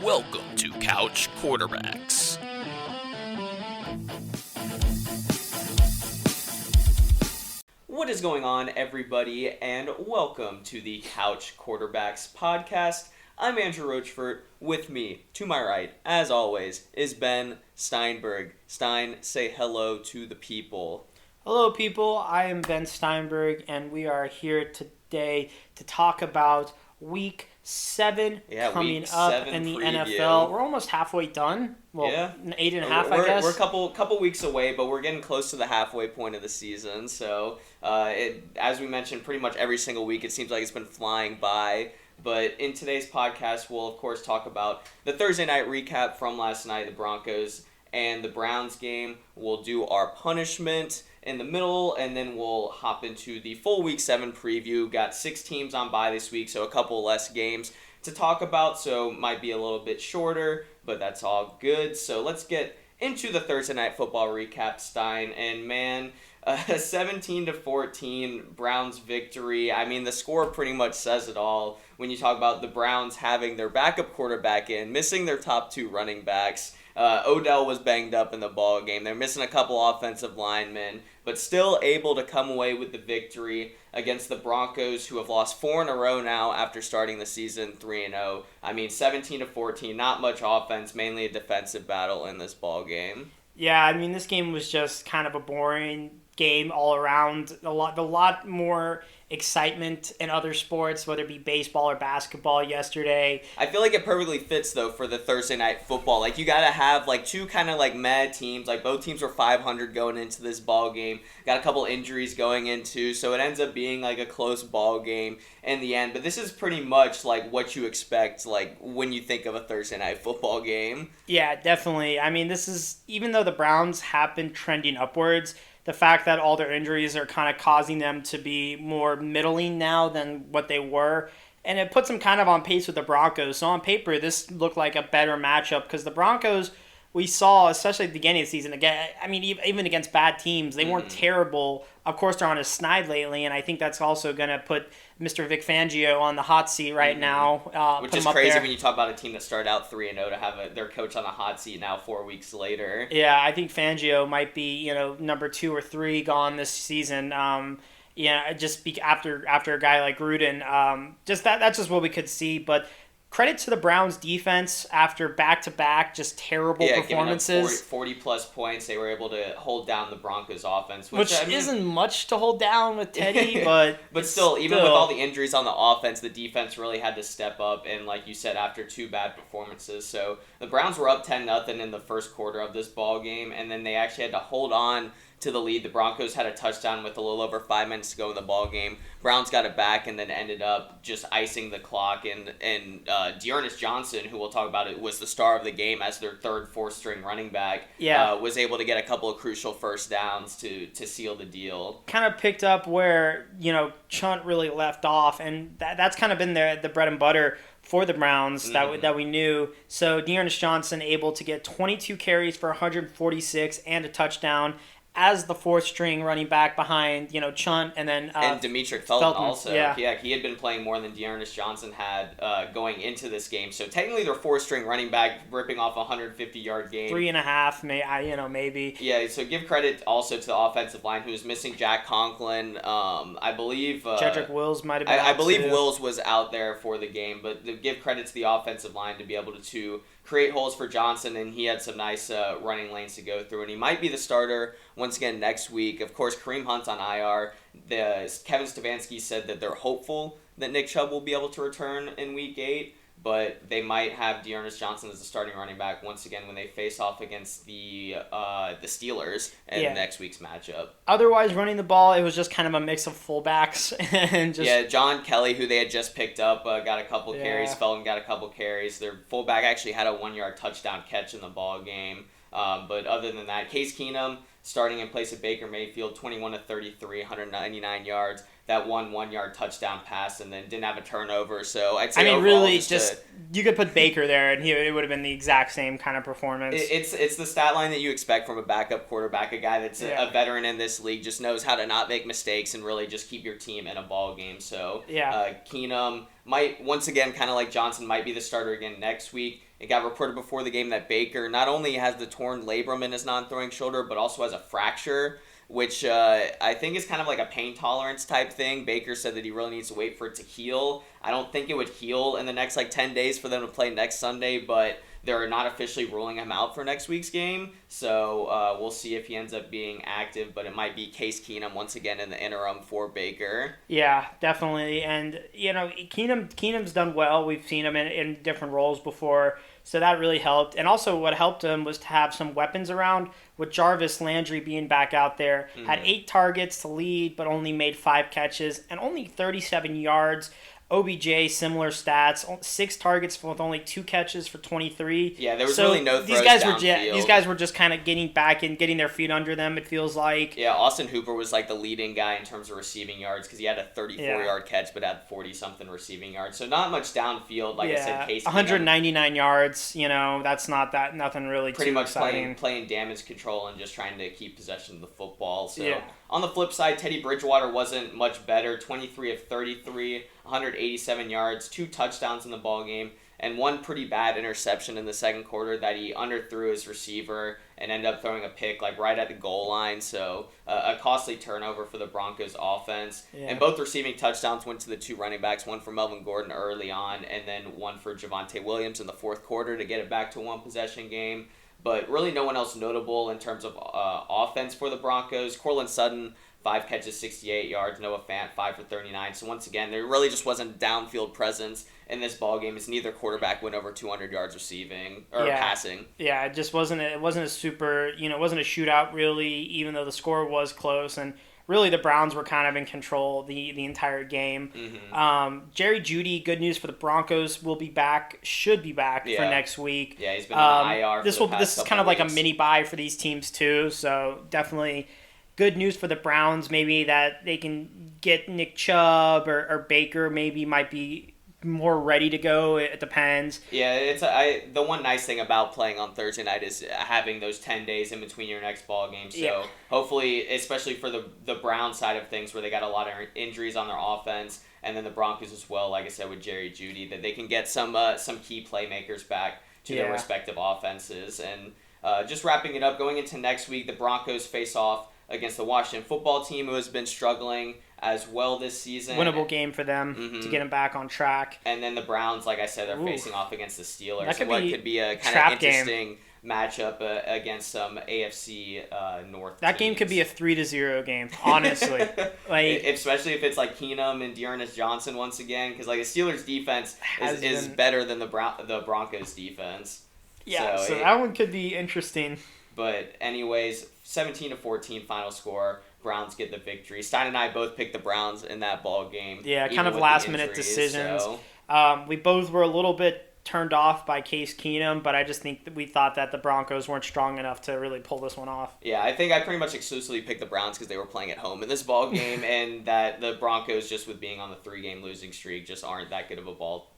Welcome to Couch Quarterbacks. What is going on, everybody, and welcome to the Couch Quarterbacks podcast. I'm Andrew Rochford. With me, to my right, as always, is Ben Steinberg. Stein, say hello to the people. Hello, people. I am Ben Steinberg, and we are here today to talk about Week 7 coming up in the preview. NFL. We're almost halfway done. Well, 8.5, I guess. We're a couple weeks away, but we're getting close to the halfway point of the season. So, as we mentioned, pretty much every single week, it seems like it's been flying by. But in today's podcast, we'll, of course, talk about the Thursday night recap from last night, the Broncos and the Browns game. We'll do our punishment in the middle, and then we'll hop into the full Week 7 preview. Got 6 teams on bye this week, so a couple less games to talk about, so might be a little bit shorter, but that's all good. So let's get into the Thursday night football recap, Stein. And man, 17-14 Browns victory. I mean, the score pretty much says it all when you talk about the Browns having their backup quarterback in, missing their top 2 running backs. Odell was banged up in the ball game. They're missing a couple offensive linemen, but still able to come away with the victory against the Broncos, who have lost 4 in a row now after starting the season 3-0. I mean, 17-14, not much offense, mainly a defensive battle in this ball game. Yeah, I mean, this game was just kind of a boring game all around. A lot more excitement in other sports, whether it be baseball or basketball yesterday. I feel like it perfectly fits, though, for the Thursday night football. Like, you got to have, like, 2 kind of, like, mad teams. Like, both teams were 500 going into this ball game. Got a couple injuries going into, so it ends up being, like, a close ball game in the end. But this is pretty much, like, what you expect, like, when you think of a Thursday night football game. Yeah, definitely. I mean, this is, even though the Browns have been trending upwards, the fact that all their injuries are kind of causing them to be more middling now than what they were. And it puts them kind of on pace with the Broncos. So on paper, this looked like a better matchup because the Broncos, we saw, especially at the beginning of the season, again, I mean, even against bad teams, they weren't terrible. Of course, they're on a snide lately, and I think that's also going to put Mr. Vic Fangio on the hot seat right now. Which is crazy when you talk about a team that started out 3-0 to have their coach on the hot seat now 4 weeks later. Yeah, I think Fangio might be, number 2 or 3 gone this season. Just speak after a guy like Gruden. That's just what we could see, but credit to the Browns defense after back-to-back just terrible performances. Giving up 40-plus points, they were able to hold down the Broncos offense. Which isn't much to hold down with Teddy, but... But still, even with all the injuries on the offense, the defense really had to step up, and like you said, after 2 bad performances. So the Browns were up 10-0 in the first quarter of this ball game, and then they actually had to hold on to the lead. The Broncos had a touchdown with a little over 5 minutes to go in the ball game. Browns got it back and then ended up just icing the clock. And Dearness Johnson, who we'll talk about, it was the star of the game as their 3rd, 4th string running back. Was able to get a couple of crucial first downs to seal the deal. Kind of picked up where Chunt really left off, and that's kind of been the bread and butter for the Browns that we knew. So Dearness Johnson able to get 22 carries for 146 and a touchdown as the 4th string running back behind, Chunt and then... and Demetric Felton also. Yeah, he had been playing more than Dearness Johnson had going into this game. So technically their 4th string running back ripping off a 150-yard game. 3.5, maybe. Yeah, so give credit also to the offensive line, who's missing Jack Conklin. I believe... Jedrick Wills might have been I believe Wills was out there for the game, but give credit to the offensive line to be able to create holes for Johnson, and he had some nice running lanes to go through, and he might be the starter once again next week. Of course, Kareem Hunt's on IR. Kevin Stefanski said that they're hopeful that Nick Chubb will be able to return in Week 8, but they might have Dearness Johnson as the starting running back once again when they face off against the Steelers in next week's matchup. Otherwise, running the ball, it was just kind of a mix of fullbacks and just... John Kelly, who they had just picked up, got a couple carries. Felton got a couple carries. Their fullback actually had a 1-yard touchdown catch in the ball game. But other than that, Case Keenum starting in place of Baker Mayfield, 21-33, 199 yards. That 1-yard touchdown pass, and then didn't have a turnover. So I'd say really, you could put Baker there, and it would have been the exact same kind of performance. It's the stat line that you expect from a backup quarterback, a guy that's a veteran in this league, just knows how to not make mistakes and really just keep your team in a ball game. So Keenum might, once again, kind of like Johnson, might be the starter again next week. It got reported before the game that Baker not only has the torn labrum in his non-throwing shoulder, but also has a fracture, which I think is kind of like a pain tolerance type thing. Baker said that he really needs to wait for it to heal. I don't think it would heal in the next 10 days for them to play next Sunday, but they're not officially ruling him out for next week's game. So we'll see if he ends up being active, but it might be Case Keenum once again in the interim for Baker. Yeah, definitely. And, Keenum's done well. We've seen him in different roles before. So that really helped. And also what helped him was to have some weapons around, with Jarvis Landry being back out there. Mm-hmm. Had 8 targets to lead, but only made 5 catches and only 37 yards. OBJ, similar stats, 6 targets with only 2 catches for 23. Yeah, there was really no throws these guys downfield. These guys were just kind of getting back and getting their feet under them, it feels like. Yeah, Austin Hooper was the leading guy in terms of receiving yards because he had a 34-yard catch but had 40-something receiving yards. So not much downfield, I said. Case 199 yards, that's nothing really pretty too much exciting. Playing damage control and just trying to keep possession of the football. So on the flip side, Teddy Bridgewater wasn't much better. 23 of 33, 187 yards, 2 touchdowns in the ball game, and 1 pretty bad interception in the second quarter that he underthrew his receiver and ended up throwing a pick right at the goal line. So a costly turnover for the Broncos offense. Yeah. And both receiving touchdowns went to the 2 running backs, one for Melvin Gordon early on and then one for Javonte Williams in the fourth quarter to get it back to 1 possession game. But really no one else notable in terms of offense for the Broncos. Courtland Sutton, 5 catches, 68 yards. Noah Fant, 5 for 39. So once again, there really just wasn't downfield presence in this ballgame as neither quarterback went over 200 yards receiving or passing. Yeah, it just wasn't. It wasn't a super. It wasn't a shootout really, even though the score was close and. Really, the Browns were kind of in control the entire game. Mm-hmm. Jerry Jeudy, good news for the Broncos, should be back for next week. Yeah, he's been on IR. This is kind of like a mini bye for these teams too. So definitely good news for the Browns. Maybe that they can get Nick Chubb or Baker. Maybe might be more ready to go. It depends. Yeah, the one nice thing about playing on Thursday night is having those 10 days in between your next ball game. So hopefully, especially for the Brown side of things where they got a lot of injuries on their offense, and then the Broncos as well, like I said with Jerry Jeudy, that they can get some key playmakers back to their respective offenses. And just wrapping it up, going into next week, the Broncos face off against the Washington football team, who has been struggling as well this season. Winnable game for them to get them back on track. And then the Browns, like I said, they're facing off against the Steelers. That could be a kind of interesting matchup against some AFC North That teams. game could be a 3-0 game, honestly. Especially if it's Keenum and Dearness Johnson once again, because the Steelers defense is better than the Broncos defense. Yeah, so that one could be interesting. But anyways, 17-14 final score. Browns get the victory. Stein and I both picked the Browns in that ball game. Yeah, kind of last-minute decisions. So. We both were a little bit turned off by Case Keenum, but I just think that we thought that the Broncos weren't strong enough to really pull this one off. Yeah, I think I pretty much exclusively picked the Browns because they were playing at home in this ball game, and that the Broncos, just with being on the 3-game losing streak, just aren't that good of a ball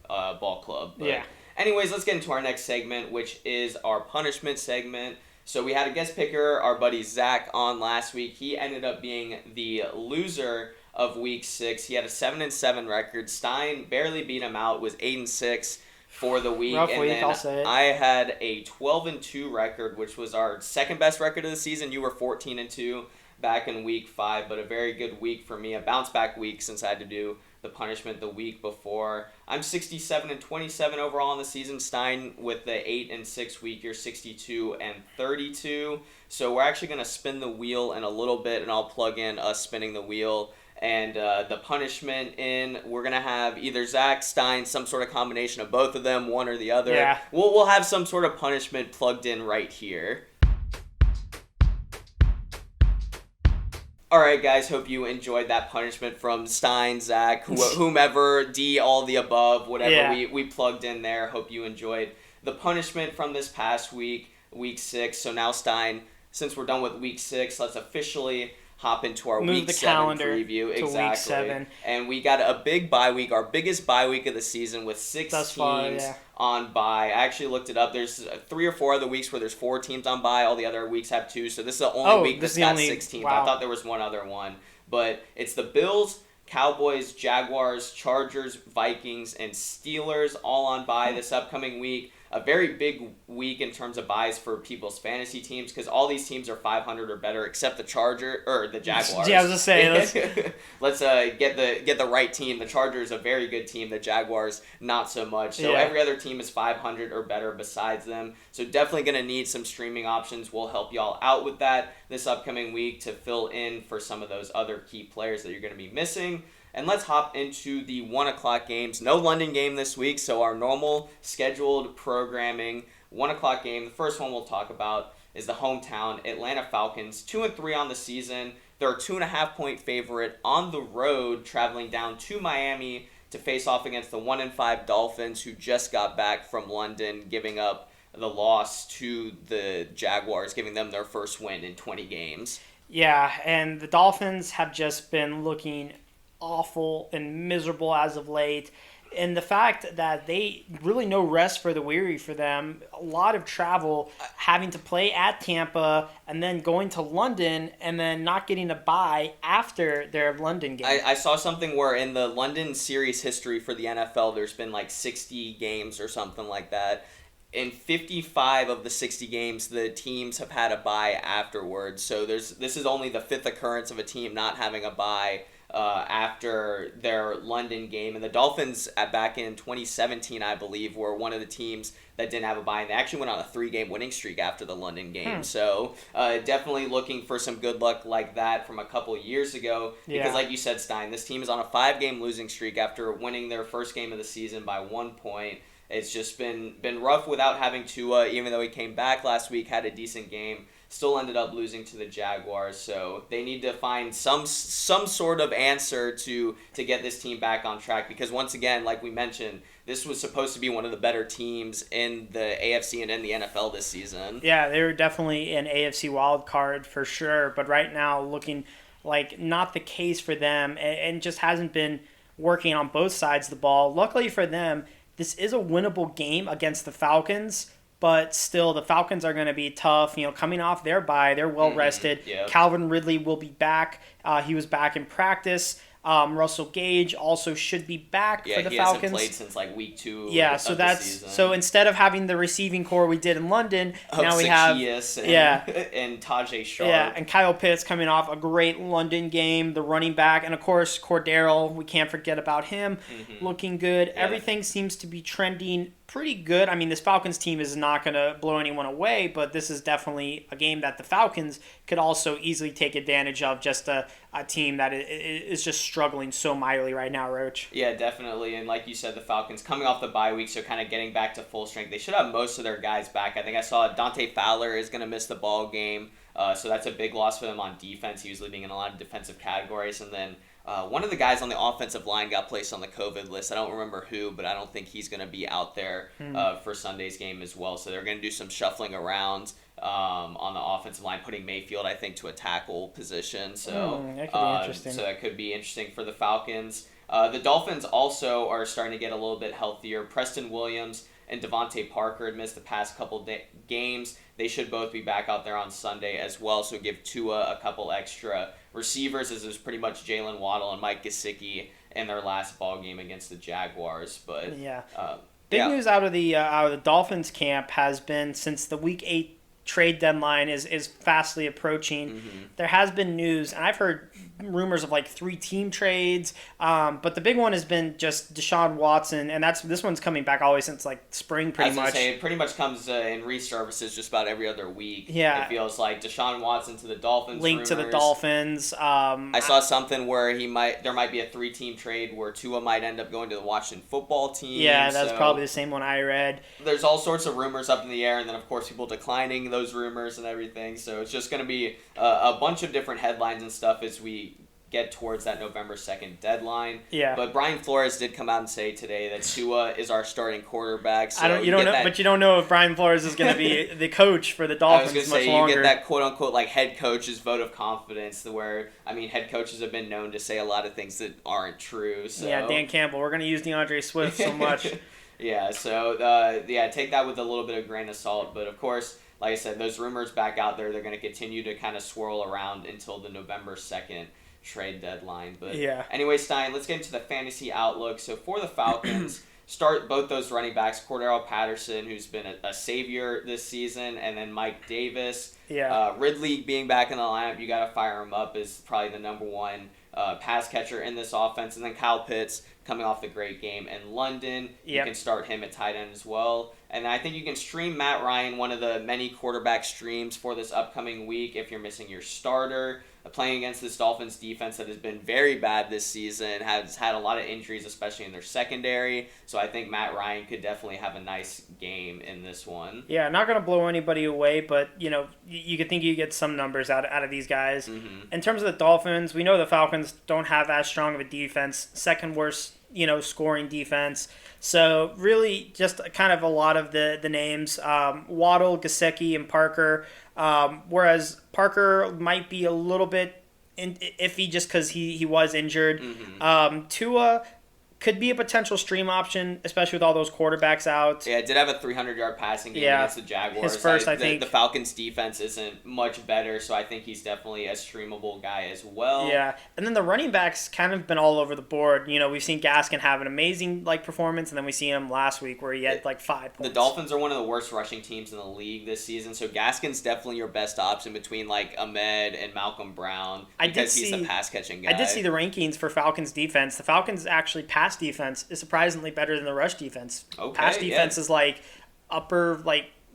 club. But anyways, let's get into our next segment, which is our punishment segment. So we had a guest picker, our buddy Zach, on last week. He ended up being the loser of Week 6. He had a 7-7 record. Stein barely beat him out, was 8-6 for the week. Rough and week, then I'll say it. I had a 12-2 record, which was our second best record of the season. You were 14-2 back in Week 5, but a very good week for me. A bounce-back week since I had to do the punishment the week before. I'm 67-27 overall in the season. Stein with the 8-6 week, you're 62-32. So we're actually going to spin the wheel in a little bit, and I'll plug in us spinning the wheel. And the punishment we're going to have either Zach, Stein, some sort of combination of both of them, one or the other. Yeah. We'll have some sort of punishment plugged in right here. All right, guys, hope you enjoyed that punishment from Stein, Zach, whomever, D, all the above, whatever we plugged in there. Hope you enjoyed the punishment from this past week, Week 6. So now, Stein, since we're done with week 6, let's officially hop into our Move week the 7 calendar preview. to Exactly. week 7. And we got a big bye week, our biggest bye week of the season with 6 Thus teams far, yeah. on bye. I actually looked it up. There's 3 or 4 other weeks where there's 4 teams on bye. All the other weeks have 2. So this is the only week that's got 6 teams. Wow. I thought there was one other one. But it's the Bills, Cowboys, Jaguars, Chargers, Vikings, and Steelers all on bye this upcoming week. A very big week in terms of buys for people's fantasy teams because all these teams are 500 or better except the the Jaguars. Yeah, I was just saying. Let's get the right team. The Chargers a very good team. The Jaguars not so much. So every other team is 500 or better besides them. So definitely going to need some streaming options. We'll help y'all out with that this upcoming week to fill in for some of those other key players that you're going to be missing. And let's hop into the 1 o'clock games. No London game this week, so our normal scheduled programming 1 o'clock game. The first one we'll talk about is the hometown Atlanta Falcons, 2-3 on the season. They're a 2.5-point favorite on the road, traveling down to Miami to face off against the 1-5 Dolphins, who just got back from London, giving up the loss to the Jaguars, giving them their first win in 20 games. Yeah, and the Dolphins have just been looking awful and miserable as of late, and the fact that they really no rest for the weary for them, a lot of travel, having to play at Tampa and then going to London and then not getting a bye after their London game. I saw something where in the London series history for the NFL there's been like 60 games or something like that. In 55 of the 60 games, the teams have had a bye afterwards. So this is only the 5th occurrence of a team not having a bye after their London game. And the Dolphins back in 2017, I believe, were one of the teams that didn't have a bye. And they actually went on a 3-game winning streak after the London game. So definitely looking for some good luck like that from a couple years ago. Because like you said, Stein, this team is on a 5-game losing streak after winning their first game of the season by 1 point. It's just been rough without having Tua, even though he came back last week, had a decent game. Still ended up losing to the Jaguars, so they need to find some sort of answer to get this team back on track. Because once again, like we mentioned, this was supposed to be one of the better teams in the AFC and in the NFL this season. Yeah, they were definitely an AFC wild card for sure, but right now looking like not the case for them, and just hasn't been working on both sides of the ball. Luckily for them, this is a winnable game against the Falcons. But still, the Falcons are going to be tough. Coming off their bye, they're well rested. Yep. Calvin Ridley will be back. He was back in practice. Russell Gage also should be back for the Falcons. Yeah, he hasn't played since like week 2. Yeah, of so the season. So instead of having the receiving core we did in London, now we have and Tajay Sharp. Yeah, and Kyle Pitts coming off a great London game, the running back, and of course Cordero. We can't forget about him, looking good. Yeah. Everything seems to be trending pretty good. I mean, this Falcons team is not going to blow anyone away, but this is definitely a game that the Falcons could also easily take advantage of, just a team that is just struggling so mightily right now, Roach. Yeah, definitely. And like you said, the Falcons coming off the bye week, so kind of getting back to full strength. They should have most of their guys back. I think I saw Dante Fowler is going to miss the ball game, so that's a big loss for them on defense. He was leading in a lot of defensive categories. And then one of the guys on the offensive line got placed on the COVID list. I don't remember who, but I don't think he's going to be out there for Sunday's game as well. So they're going to do some shuffling around on the offensive line, putting Mayfield, I think, to a tackle position. So that could be interesting. So that could be interesting for the Falcons. The Dolphins also are starting to get a little bit healthier. Preston Williams and Devontae Parker had missed the past couple games. They should both be back out there on Sunday as well, so give Tua a couple extra receivers, as it was pretty much Jalen Waddle and Mike Gesicki in their last ball game against the Jaguars. But big news out of the Dolphins camp has been, since the Week 8 trade deadline is fastly approaching, there has been news, and I've heard rumors of like 3 team trades, but the big one has been just Deshaun Watson, and this one's coming back always since like spring pretty much. It pretty much comes in resurfaces just about every other week. Yeah, it feels like Deshaun Watson to the Dolphins. Linked to the Dolphins. I saw something where there might be a 3-team trade where Tua might end up going to the Washington football team. Yeah, that's probably the same one I read. There's all sorts of rumors up in the air, and then of course people declining those rumors and everything. So it's just going to be a bunch of different headlines and stuff as we get towards that November 2nd deadline. Yeah. But Brian Flores did come out and say today that Tua is our starting quarterback. So you don't know if Brian Flores is going to be the coach for the Dolphins I was going to say, longer. you get that quote-unquote like head coach's vote of confidence where, I mean, head coaches have been known to say a lot of things that aren't true. So. Yeah, Dan Campbell. We're going to use DeAndre Swift so much. Yeah, so, take that with a little bit of grain of salt. But, of course, like I said, those rumors back out there, they're going to continue to kind of swirl around until the November 2nd trade deadline. But anyway, Stein, let's get into the fantasy outlook. So for the Falcons, start both those running backs, Cordero Patterson, who's been a savior this season, and then Mike Davis. Yeah. Ridley being back in the lineup, you got to fire him up, is probably the number one pass catcher in this offense. And then Kyle Pitts coming off the great game in London. You can start him at tight end as well. And I think you can stream Matt Ryan, one of the many quarterback streams for this upcoming week if you're missing your starter. Playing against this Dolphins defense that has been very bad this season, has had a lot of injuries, especially in their secondary. So I think Matt Ryan could definitely have a nice game in this one. Yeah, not going to blow anybody away, but, you could think you get some numbers out of these guys. Mm-hmm. In terms of the Dolphins, we know the Falcons don't have as strong of a defense, second worst, scoring defense. So really just kind of a lot of the names, Waddle, Gesicki, and Parker. Whereas Parker might be a little bit iffy just because he was injured. Mm-hmm. Tua could be a potential stream option, especially with all those quarterbacks out. Yeah, did have a 300-yard passing game against the Jaguars. His first, I think. The Falcons' defense isn't much better, so I think he's definitely a streamable guy as well. Yeah, and then the running backs kind of been all over the board. We've seen Gaskin have an amazing performance, and then we see him last week where he had 5 points. The Dolphins are one of the worst rushing teams in the league this season, so Gaskin's definitely your best option between Ahmed and Malcolm Brown because he's a pass-catching guy. I did see the rankings for Falcons defense. The Falcons actually pass defense is surprisingly better than the rush defense. Okay, pass defense is upper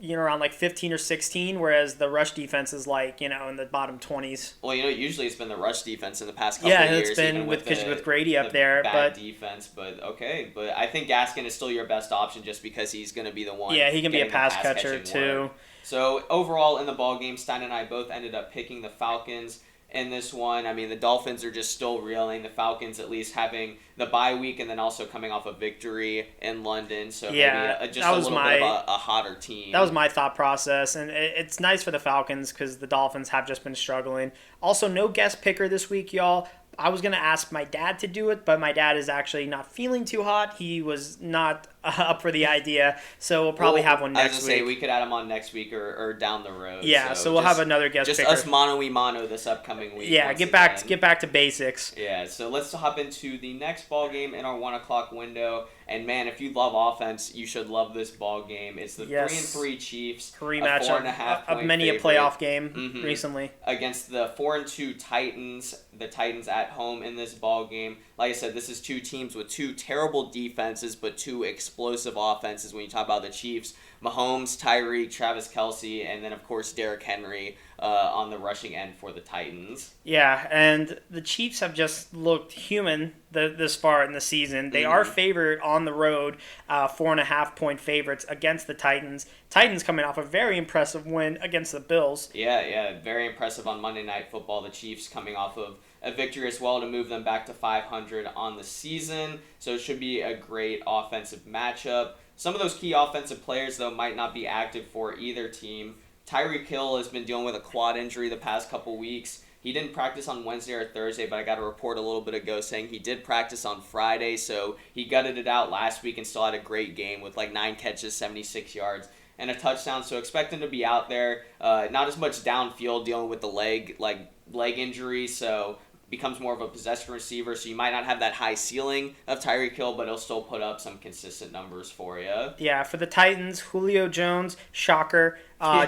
around 15 or 16, whereas the rush defense is in the bottom 20s. Well, usually it's been the rush defense in the past couple of years. Yeah, it's been with Grady up there. Bad defense, but okay. But I think Gaskin is still your best option just because he's going to be the one. Yeah, he can be a pass catcher too. So overall in the ball game, Stein and I both ended up picking the Falcons in this one. I mean, the Dolphins are just still reeling. The Falcons at least having the bye week and then also coming off a victory in London. So maybe just a little bit of a hotter team. That was my thought process. And it's nice for the Falcons because the Dolphins have just been struggling. Also, no guest picker this week, y'all. I was going to ask my dad to do it, but my dad is actually not feeling too hot. He was not up for the idea, so we'll probably have one next week. I was going to say, we could add him on next week or down the road. Yeah, so we'll have another guest picker. Just us mano-y-mano this upcoming week. Yeah, get back to basics. Yeah, so let's hop into the next ball game in our 1 o'clock window. And man, if you love offense, you should love this ball game. It's the 3-3 Chiefs, rematch a 4.5 of many a playoff game recently against the 4-2 Titans. The Titans at home in this ball game. Like I said, this is two teams with two terrible defenses, but two explosive offenses. When you talk about the Chiefs, Mahomes, Tyreek, Travis Kelce, and then of course Derrick Henry on the rushing end for the Titans. Yeah, and the Chiefs have just looked human this far in the season. They are favored on the road, 4.5 point favorites against the Titans. Titans coming off a very impressive win against the Bills. Yeah, very impressive on Monday Night Football. The Chiefs coming off of a victory as well to move them back to 500 on the season. So it should be a great offensive matchup. Some of those key offensive players, though, might not be active for either team. Tyreek Hill has been dealing with a quad injury the past couple weeks. He didn't practice on Wednesday or Thursday, but I got a report a little bit ago saying he did practice on Friday, so he gutted it out last week and still had a great game with 9 catches, 76 yards, and a touchdown. So expect him to be out there. Not as much downfield dealing with the leg injury, so becomes more of a possession receiver, so you might not have that high ceiling of Tyreek Hill, but he'll still put up some consistent numbers for you. Yeah, for the Titans, Julio Jones, shocker.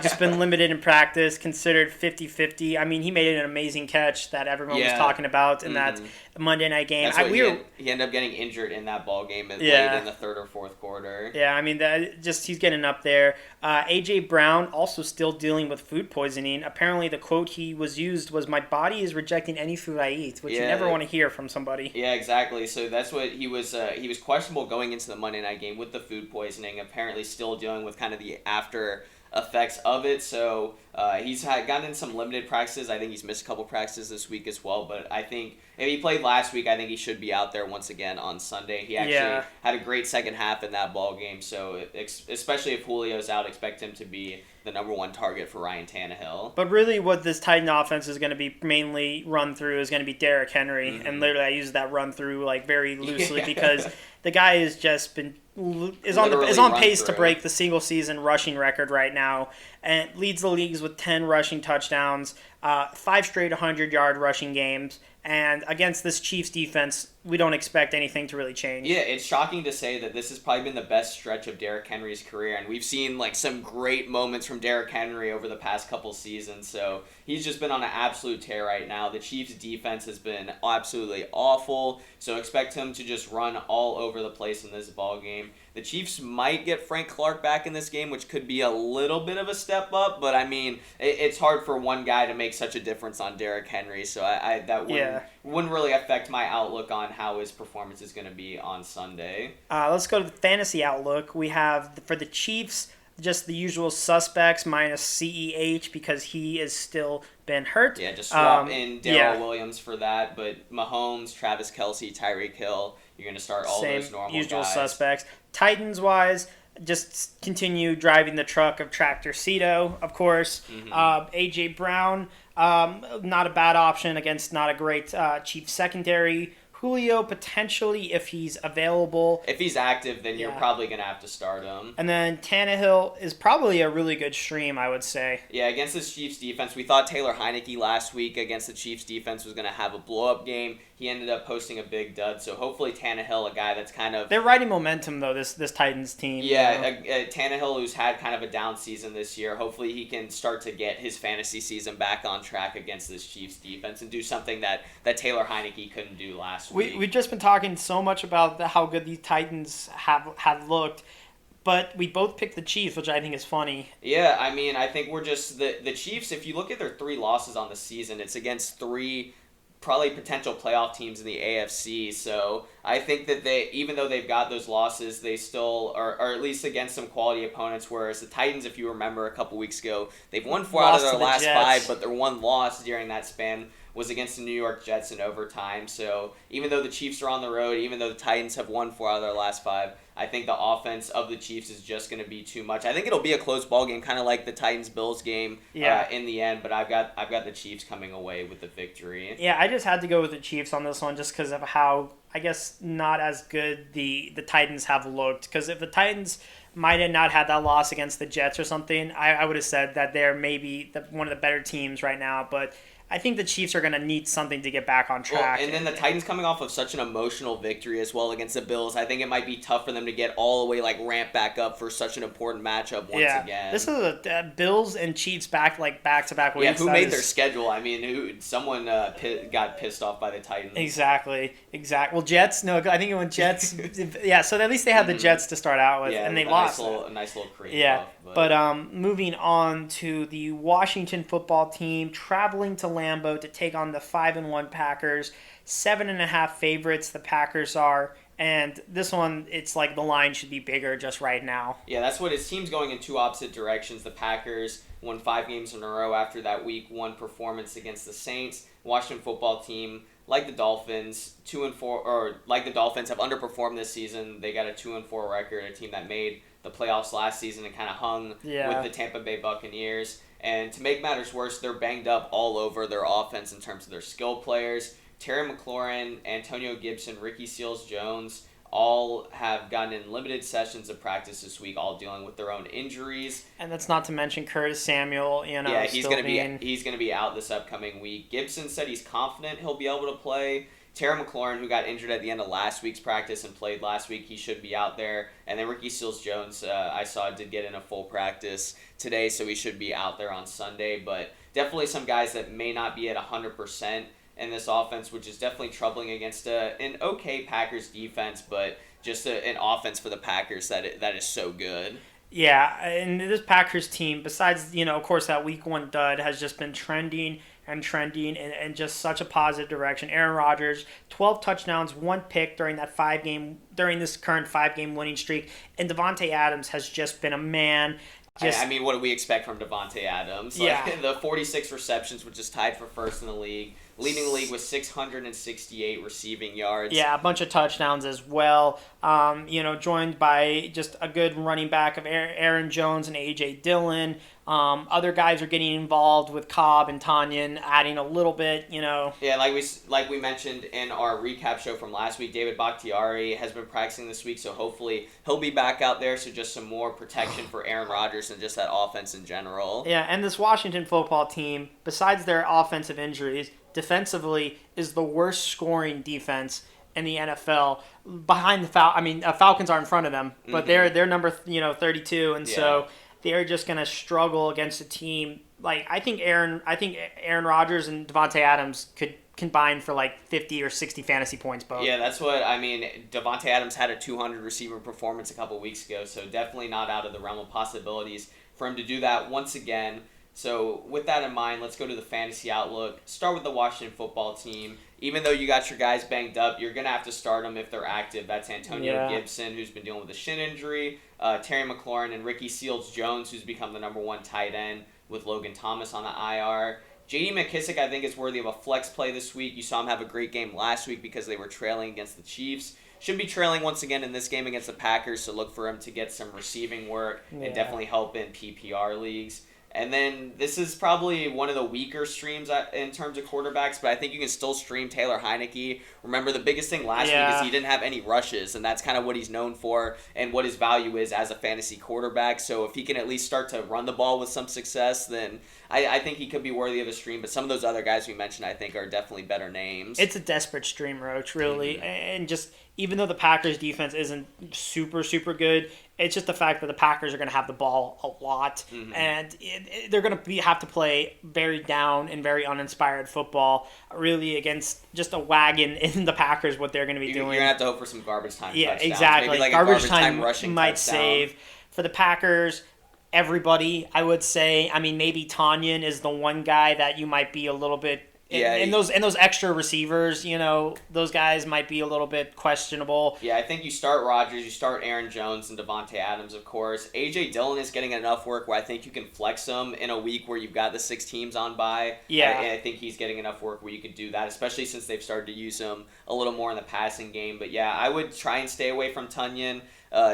Just been limited in practice, considered 50-50. I mean, he made an amazing catch that everyone was talking about in that Monday night game. He ended up getting injured in that ball game late in the third or fourth quarter. Yeah, I mean, he's getting up there. A.J. Brown also still dealing with food poisoning. Apparently, the quote he used was, "My body is rejecting any food I eat," which you never want to hear from somebody. Yeah, exactly. So that's what he was questionable going into the Monday night game with the food poisoning. Apparently, still dealing with kind of the after effects of it. So he's gotten in some limited practices. I think he's missed a couple practices this week as well. But I think if he played last week, I think he should be out there once again on Sunday. He actually had a great second half in that ball game. So especially if Julio's out, expect him to be the number one target for Ryan Tannehill. But really what this Titan offense is going to be mainly run through is going to be Derrick Henry. Mm-hmm. And literally I use that run through like very loosely because the guy has just been is on pace to break the single season rushing record right now and leads the leagues with 10 rushing touchdowns, 5 straight 100-yard rushing games. And against this Chiefs defense, we don't expect anything to really change. Yeah, it's shocking to say that this has probably been the best stretch of Derrick Henry's career, and we've seen like some great moments from Derrick Henry over the past couple seasons. So he's just been on an absolute tear right now. The Chiefs' defense has been absolutely awful, so expect him to just run all over the place in this ball game. The Chiefs might get Frank Clark back in this game, which could be a little bit of a step up, but I mean, it's hard for one guy to make such a difference on Derrick Henry, so that wouldn't really affect my outlook on how his performance is going to be on Sunday. Let's go to the fantasy outlook. We have, for the Chiefs, just the usual suspects minus CEH because he is still been hurt. Yeah, just swap in Darrell Williams for that, but Mahomes, Travis Kelce, Tyreek Hill, you're going to start all those normal usual guys. Suspects. Titans-wise, just continue driving the truck of Tractor Cito, of course. Mm-hmm. A.J. Brown, not a bad option against not a great Chiefs secondary. Julio, potentially, if he's available. If he's active, then you're probably going to have to start him. And then Tannehill is probably a really good stream, I would say. Yeah, against this Chiefs defense, we thought Taylor Heineke last week against the Chiefs defense was going to have a blow-up game. He ended up posting a big dud, so hopefully Tannehill, a guy that's kind of... They're riding momentum, though, this Titans team. Yeah, Tannehill, who's had kind of a down season this year, hopefully he can start to get his fantasy season back on track against this Chiefs defense and do something that Taylor Heineke couldn't do last week. We've just been talking so much about how good these Titans have looked, but we both picked the Chiefs, which I think is funny. Yeah, I mean, I think we're just... The Chiefs, if you look at their 3 losses on the season, it's against 3... probably potential playoff teams in the AFC, so I think that they, even though they've got those losses, they still are at least against some quality opponents, whereas the Titans, if you remember a couple weeks ago, they've won 4 out of their last 5, but their one loss during that span was against the New York Jets in overtime, so even though the Chiefs are on the road, even though the Titans have won 4 out of their last 5, I think the offense of the Chiefs is just going to be too much. I think it'll be a close ball game, kind of like the Titans-Bills game in the end, but I've got the Chiefs coming away with the victory. Yeah, I just had to go with the Chiefs on this one just because of how, I guess, not as good the Titans have looked. Because if the Titans might have not had that loss against the Jets or something, I would have said that they're maybe one of the better teams right now, but... I think the Chiefs are going to need something to get back on track. Well, and then the Titans coming off of such an emotional victory as well against the Bills, I think it might be tough for them to get all the way ramp back up for such an important matchup once again. This is a Bills and Chiefs back to back weeks. Yeah, who made their schedule? I mean, someone got pissed off by the Titans. Exactly. Well, Jets. No, I think it went Jets. Yeah, so at least they had the Jets to start out with, and they lost. A nice little cream. Yeah, but moving on to the Washington football team traveling to Lambeau to take on the 5-1 Packers. 7.5 favorites the Packers are, and this one, it's like the line should be bigger just right now. Yeah, that's what his team's going in 2 opposite directions. The Packers won 5 games in a row after that Week 1 performance against the Saints. Washington football team, like the Dolphins, 2-4, or like the Dolphins, have underperformed this season. They got a 2-4 record, a team that made the playoffs last season and kind of hung with the Tampa Bay Buccaneers. And to make matters worse, they're banged up all over their offense in terms of their skill players. Terry McLaurin, Antonio Gibson, Ricky Seals-Jones all have gotten in limited sessions of practice this week, all dealing with their own injuries. And that's not to mention Curtis Samuel. Yeah, he's going to be out this upcoming week. Gibson said he's confident he'll be able to play. Terry McLaurin, who got injured at the end of last week's practice and played last week, he should be out there. And then Ricky Seals-Jones, I saw, did get in a full practice today, so he should be out there on Sunday. But definitely some guys that may not be at 100% in this offense, which is definitely troubling against an okay Packers defense, but just an offense for the Packers that is so good. Yeah, and this Packers team, besides, of course, that Week 1 dud, has just been trending in just such a positive direction. Aaron Rodgers, 12 touchdowns, 1 pick during this current 5-game winning streak, and Devontae Adams has just been a man. I mean, what do we expect from Devontae Adams? The 46 receptions, which is tied for first in the league, leading the league with 668 receiving yards. Yeah, a bunch of touchdowns as well. Joined by just a good running back of Aaron Jones and A.J. Dillon. Other guys are getting involved with Cobb and Tanyan, adding a little bit, Yeah, like we mentioned in our recap show from last week, David Bakhtiari has been practicing this week, so hopefully he'll be back out there, so just some more protection for Aaron Rodgers and just that offense in general. Yeah, and this Washington football team, besides their offensive injuries, defensively is the worst scoring defense in the NFL. Behind the Falcons are in front of them, but they're number 32, and so they're just going to struggle against a team like I think Aaron Rodgers and Devontae Adams could combine for like 50 or 60 fantasy points both. Yeah, that's what I mean. Devontae Adams had a 200 receiver performance a couple weeks ago, so definitely not out of the realm of possibilities for him to do that once again. So with that in mind, let's go to the fantasy outlook. Start with the Washington football team. Even though you got your guys banged up, you're going to have to start them if they're active. That's Antonio Gibson, who's been dealing with a shin injury, Terry McLaurin, and Ricky Seals-Jones, who's become the number one tight end with Logan Thomas on the IR. J.D. McKissick, I think, is worthy of a flex play this week. You saw him have a great game last week because they were trailing against the Chiefs. Should be trailing once again in this game against the Packers, so look for him to get some receiving work and definitely help in PPR leagues. And then this is probably one of the weaker streams in terms of quarterbacks, but I think you can still stream Taylor Heineke. Remember, the biggest thing last week is he didn't have any rushes, and that's kind of what he's known for and what his value is as a fantasy quarterback. So if he can at least start to run the ball with some success, then I think he could be worthy of a stream. But some of those other guys we mentioned, I think, are definitely better names. It's a desperate stream, Roach, really. And just even though the Packers' defense isn't super, super good, it's just the fact that the Packers are going to have the ball a lot, and they're going to have to play very down and very uninspired football, really, against just a wagon in the Packers, what they're going to be doing. You're going to have to hope for some garbage time touchdowns. Exactly. Maybe like garbage a time rushing might touchdown. save. For the Packers, everybody, I would say, maybe Tanyan is the one guy that you might be a little bit... And those extra receivers, those guys might be a little bit questionable. Yeah, I think you start Rodgers, you start Aaron Jones and Devontae Adams, of course. A.J. Dillon is getting enough work where I think you can flex him in a week where you've got the 6 teams on bye. Yeah. I think he's getting enough work where you could do that, especially since they've started to use him a little more in the passing game. But yeah, I would try and stay away from Tunyon.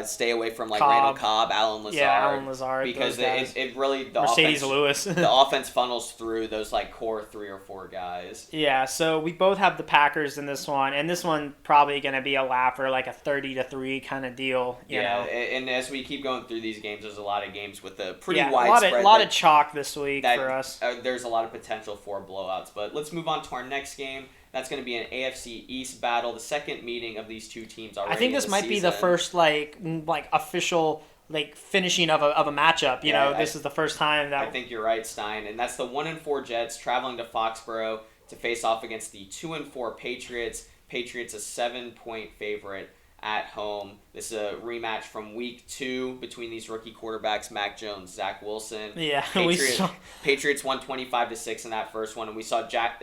Stay away from Randall Cobb, Allen Lazard. Yeah, Allen Lazard. Because it really Mercedes Lewis. The offense funnels through those like core 3 or 4 guys. Yeah, so we both have the Packers in this one, and this one probably going to be a lapper, like a 30-3 kind of deal. You know? And as we keep going through these games, there's a lot of games with a pretty wide wide spread. A lot of chalk this week for us. There's a lot of potential for blowouts. But let's move on to our next game. That's going to be an AFC East battle, the second meeting of these two teams already. I think this might be the first like official finishing of a matchup. You know, this is the first time that I think you're right, Stein, and that's the 1-4 Jets traveling to Foxborough to face off against the 2-4 Patriots. Patriots a 7-point favorite at home. This is a rematch from Week 2 between these rookie quarterbacks, Mac Jones, Zach Wilson. Yeah, Patriots won 25-6 in that first one, and we saw Zach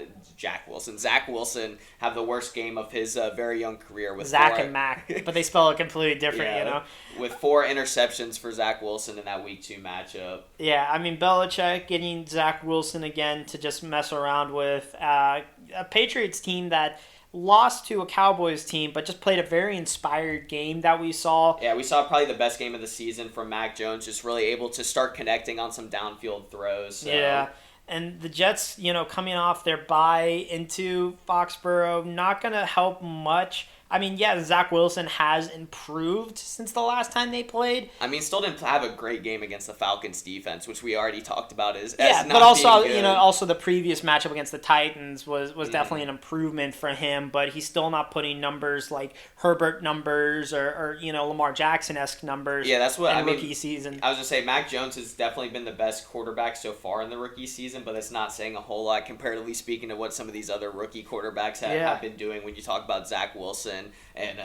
Wilson have the worst game of his very young career with Zach and Mac, but they spell it completely different, with 4 interceptions for Zach Wilson in that Week 2 matchup. Yeah, Belichick getting Zach Wilson again to just mess around with a Patriots team that lost to a Cowboys team, but just played a very inspired game that we saw. Yeah, we saw probably the best game of the season from Mac Jones, just really able to start connecting on some downfield throws. So. Yeah, and the Jets, coming off their bye into Foxborough, not going to help much. Zach Wilson has improved since the last time they played. Still didn't have a great game against the Falcons defense, which we already talked about as but also also the previous matchup against the Titans was definitely an improvement for him. But he's still not putting numbers like Herbert numbers or Lamar Jackson-esque numbers. Yeah, that's what in rookie season. I was gonna say Mac Jones has definitely been the best quarterback so far in the rookie season. season, but that's not saying a whole lot comparatively speaking to what some of these other rookie quarterbacks have been doing when you talk about Zach Wilson and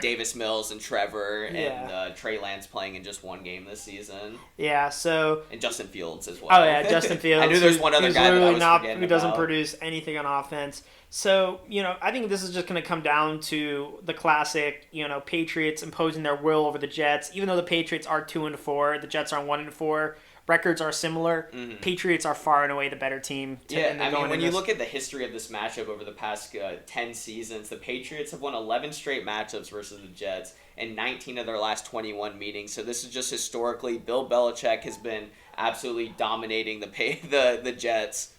Davis Mills and Trevor and Trey Lance playing in just one game this season. Yeah, so... And Justin Fields as well. Oh, yeah, Justin Fields. I knew there's one other guy that I was forgetting who doesn't produce anything on offense. So, I think this is just going to come down to the classic, Patriots imposing their will over the Jets. Even though the Patriots are 2-4, the Jets are 1-4. Records are similar. Mm-hmm. Patriots are far and away the better team. When you look at the history of this matchup over the past 10 seasons, the Patriots have won 11 straight matchups versus the Jets and 19 of their last 21 meetings. So this is just historically, Bill Belichick has been absolutely dominating the Jets.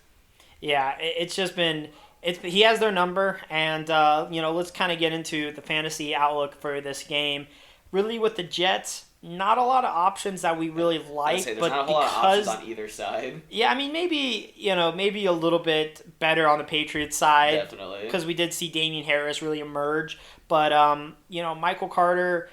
Yeah, it's just been... he has their number, and let's kind of get into the fantasy outlook for this game. Really, with the Jets, not a lot of options that we really like. There's not a whole lot of options on either side. Yeah, I mean, maybe a little bit better on the Patriots side. Definitely. Because we did see Damian Harris really emerge. But, Michael Carter...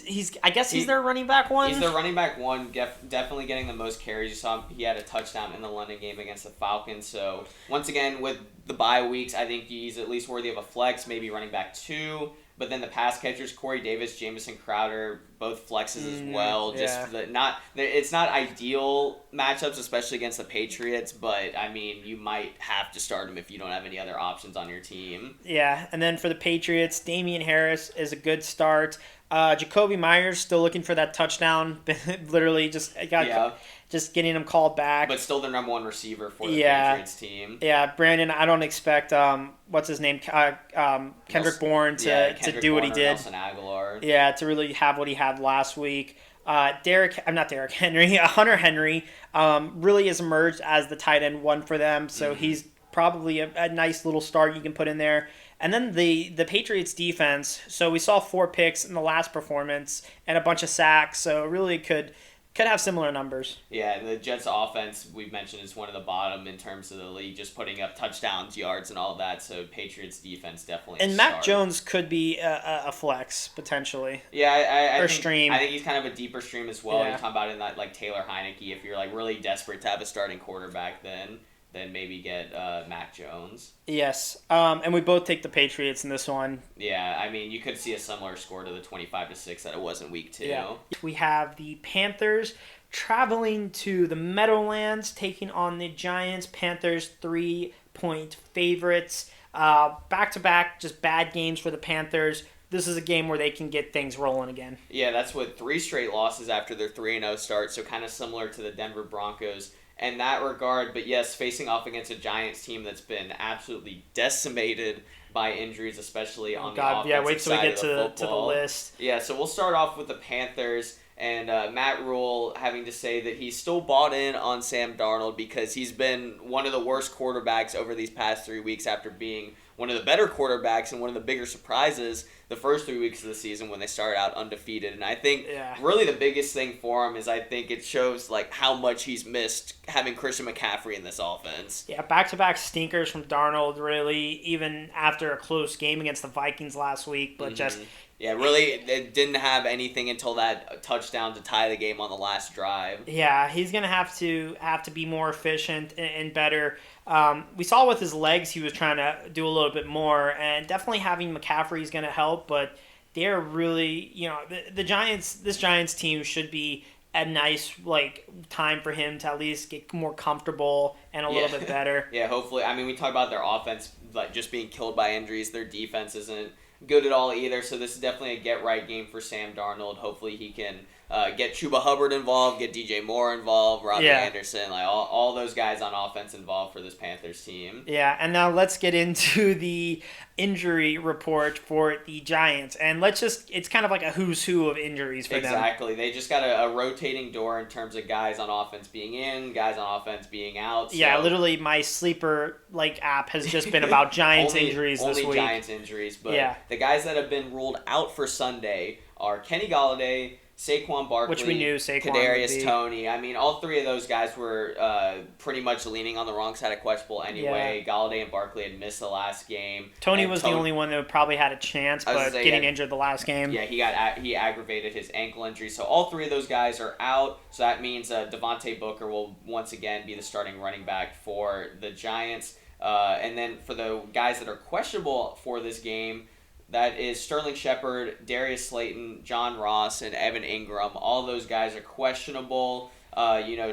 He's their running back one. He's their running back one, definitely getting the most carries. You saw he had a touchdown in the London game against the Falcons. So once again, with the bye weeks, I think he's at least worthy of a flex, maybe running back 2. But then the pass catchers, Corey Davis, Jamison Crowder, both flexes as well. It's not ideal matchups, especially against the Patriots. But I mean, you might have to start him if you don't have any other options on your team. Yeah, and then for the Patriots, Damian Harris is a good start. Jacoby Myers still looking for that touchdown. Literally just getting him called back. But still the number one receiver for the Patriots team. Yeah, Brandon, I don't expect what's his name, Kendrick Bourne to do what he did. Nelson Aguilar. Yeah, to really have what he had last week. Hunter Henry really has emerged as the tight end one for them. So he's probably a nice little start you can put in there. And then the Patriots defense, so we saw 4 picks in the last performance and a bunch of sacks, so really could have similar numbers. Yeah, the Jets offense, we've mentioned, is one of the bottom in terms of the league, just putting up touchdowns, yards, and all that, so Patriots defense definitely and Mac Jones could be a flex, potentially. Yeah, I think stream. I think he's kind of a deeper stream as well. Yeah. You're talking about in that, like, Taylor Heineke, if you're, like, really desperate to have a starting quarterback, then maybe get Mac Jones. Yes, and we both take the Patriots in this one. Yeah, I mean, you could see a similar score to the 25-6 that it was in week 2. Yeah. We have the Panthers traveling to the Meadowlands, taking on the Giants. Panthers 3-point favorites. Back-to-back, just bad games for the Panthers. This is a game where they can get things rolling again. Yeah, that's with 3 straight losses after their 3-0 start, so kind of similar to the Denver Broncos in that regard. But yes, facing off against a Giants team that's been absolutely decimated by injuries, especially on the offensive side of the football. To the list. Yeah, so we'll start off with the Panthers. And Matt Rule having to say that he's still bought in on Sam Darnold because he's been one of the worst quarterbacks over these past 3 weeks after being one of the better quarterbacks and one of the bigger surprises the first 3 weeks of the season when they started out undefeated. And I think really the biggest thing for him is I think it shows like how much he's missed having Christian McCaffrey in this offense. Yeah, back-to-back stinkers from Darnold, really, even after a close game against the Vikings last week, but just... Yeah, really, it didn't have anything until that touchdown to tie the game on the last drive. Yeah, he's gonna have to be more efficient and better. We saw with his legs he was trying to do a little bit more, and definitely having McCaffrey is gonna help. But they're really, the Giants. This Giants team should be a nice time for him to at least get more comfortable and a little bit better. Yeah, hopefully. I mean, we talk about their offense just being killed by injuries. Their defense isn't good at all either, so this is definitely a get-right game for Sam Darnold. Hopefully he can get Chuba Hubbard involved, get DJ Moore involved, Robbie Anderson, all those guys on offense involved for this Panthers team. Yeah, and now let's get into the injury report for the Giants. And it's kind of like a who's who of injuries for them. Exactly. They just got a rotating door in terms of guys on offense being in, guys on offense being out. So. Yeah, literally my sleeper app has just been about Giants injuries this week. Only Giants injuries, but the guys that have been ruled out for Sunday are Kenny Golladay, Saquon Barkley, which we knew Saquon would Kadarius be. Toney. I mean, all three of those guys were pretty much leaning on the wrong side of questionable anyway. Yeah. Galladay and Barkley had missed the last game. Tony was the only one that probably had a chance, but getting injured the last game. Yeah, he aggravated his ankle injury. So all three of those guys are out. So that means Devontae Booker will once again be the starting running back for the Giants. And then for the guys that are questionable for this game, that is Sterling Shepard, Darius Slayton, John Ross, and Evan Ingram. All those guys are questionable.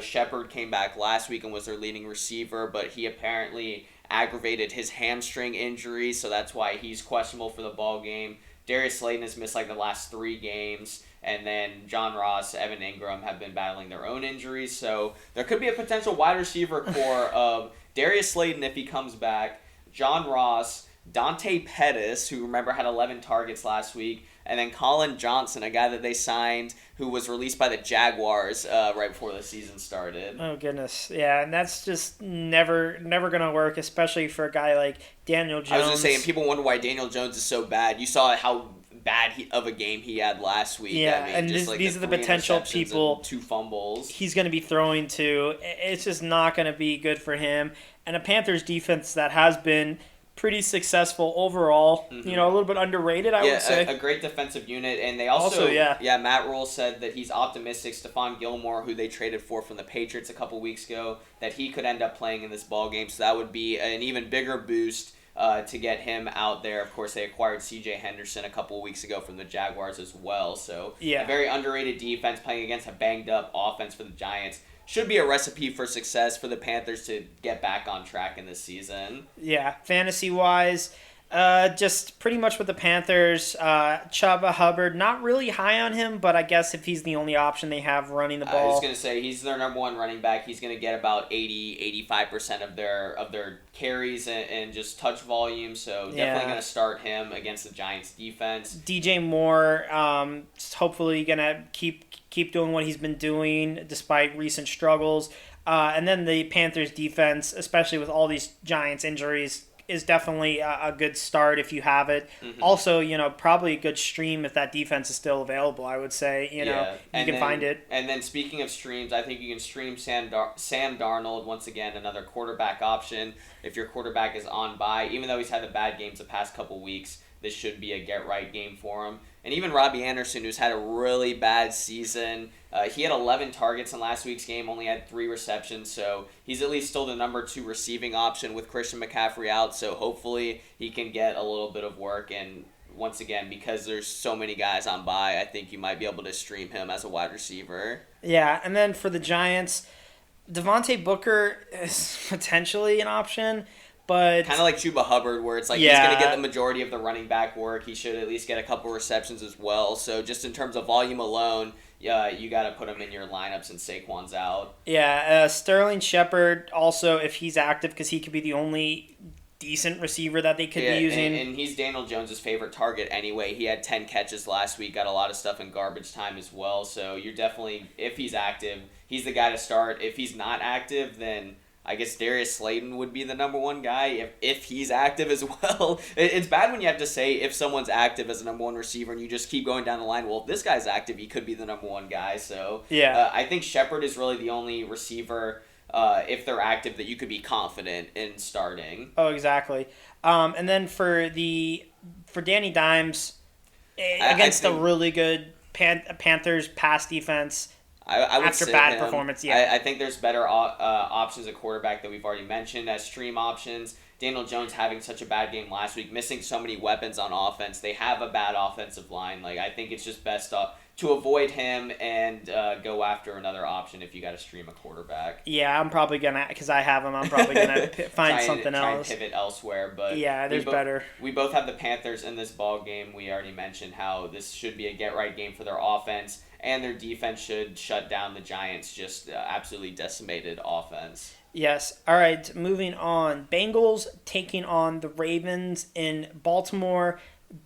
Shepard came back last week and was their leading receiver, but he apparently aggravated his hamstring injury, so that's why he's questionable for the ball game. Darius Slayton has missed the last 3 games, and then John Ross, Evan Ingram have been battling their own injuries, so there could be a potential wide receiver core of Darius Slayton if he comes back, John Ross, Dante Pettis, who remember had 11 targets last week, and then Colin Johnson, a guy that they signed who was released by the Jaguars right before the season started. Oh, goodness. Yeah, and that's just never going to work, especially for a guy like Daniel Jones. I was going to say, and people wonder why Daniel Jones is so bad. You saw how bad of a game he had last week. Yeah, and these are the potential people 2 fumbles he's going to be throwing to. It's just not going to be good for him. And a Panthers defense that has been pretty successful overall. Mm-hmm. A little bit underrated, I would say. A great defensive unit. And they also Matt Rule said that he's optimistic Stephon Gilmore, who they traded for from the Patriots a couple weeks ago, that he could end up playing in this ball game. So that would be an even bigger boost to get him out there. Of course, they acquired C.J. Henderson a couple of weeks ago from the Jaguars as well. So a very underrated defense playing against a banged-up offense for the Giants. Should be a recipe for success for the Panthers to get back on track in this season. Yeah, fantasy-wise, just pretty much with the Panthers. Chuba Hubbard, not really high on him, but I guess if he's the only option they have running the ball. I was going to say, he's their number 1 running back. He's going to get about 85% of their carries and just touch volume, so definitely going to start him against the Giants' defense. DJ Moore, hopefully going to keep doing what he's been doing despite recent struggles. And then the Panthers defense, especially with all these Giants injuries, is definitely a good start if you have it. Mm-hmm. Also, probably a good stream if that defense is still available, I would say. You can find it. And then speaking of streams, I think you can stream Sam Darnold, once again, another quarterback option. If your quarterback is on bye, even though he's had the bad games the past couple weeks, this should be a get-right game for him. And even Robbie Anderson, who's had a really bad season, he had 11 targets in last week's game, only had 3 receptions, so he's at least still the number 2 receiving option with Christian McCaffrey out, so hopefully he can get a little bit of work. And once again, because there's so many guys on bye, I think you might be able to stream him as a wide receiver. Yeah, and then for the Giants, Devontae Booker is potentially an option. But kind of like Chuba Hubbard, where it's like he's going to get the majority of the running back work. He should at least get a couple receptions as well. So just in terms of volume alone, you got to put him in your lineup since Saquon's out. Yeah, Sterling Shepard also, if he's active, because he could be the only decent receiver that they could be using. And he's Daniel Jones' favorite target anyway. He had 10 catches last week, got a lot of stuff in garbage time as well. So you're definitely, if he's active, he's the guy to start. If he's not active, then I guess Darius Slayton would be the number 1 guy if he's active as well. It's bad when you have to say if someone's active as a number 1 receiver and you just keep going down the line. Well, if this guy's active, he could be the number 1 guy. So I think Shepard is really the only receiver, if they're active, that you could be confident in starting. Oh, exactly. And then for Danny Dimes, against a really good Panthers pass defense, I would after bad performance, I think there's better options at quarterback that we've already mentioned as stream options. Daniel Jones having such a bad game last week, missing so many weapons on offense. They have a bad offensive line. I think it's just best to avoid him and go after another option if you got to stream a quarterback. Yeah, I'm probably gonna, because I have him. I'm probably gonna find something else. Try and pivot elsewhere, but there's better. We both have the Panthers in this ball game. We already mentioned how this should be a get-right game for their offense. And their defense should shut down the Giants' just absolutely decimated offense. Yes. All right, moving on. Bengals taking on the Ravens in Baltimore.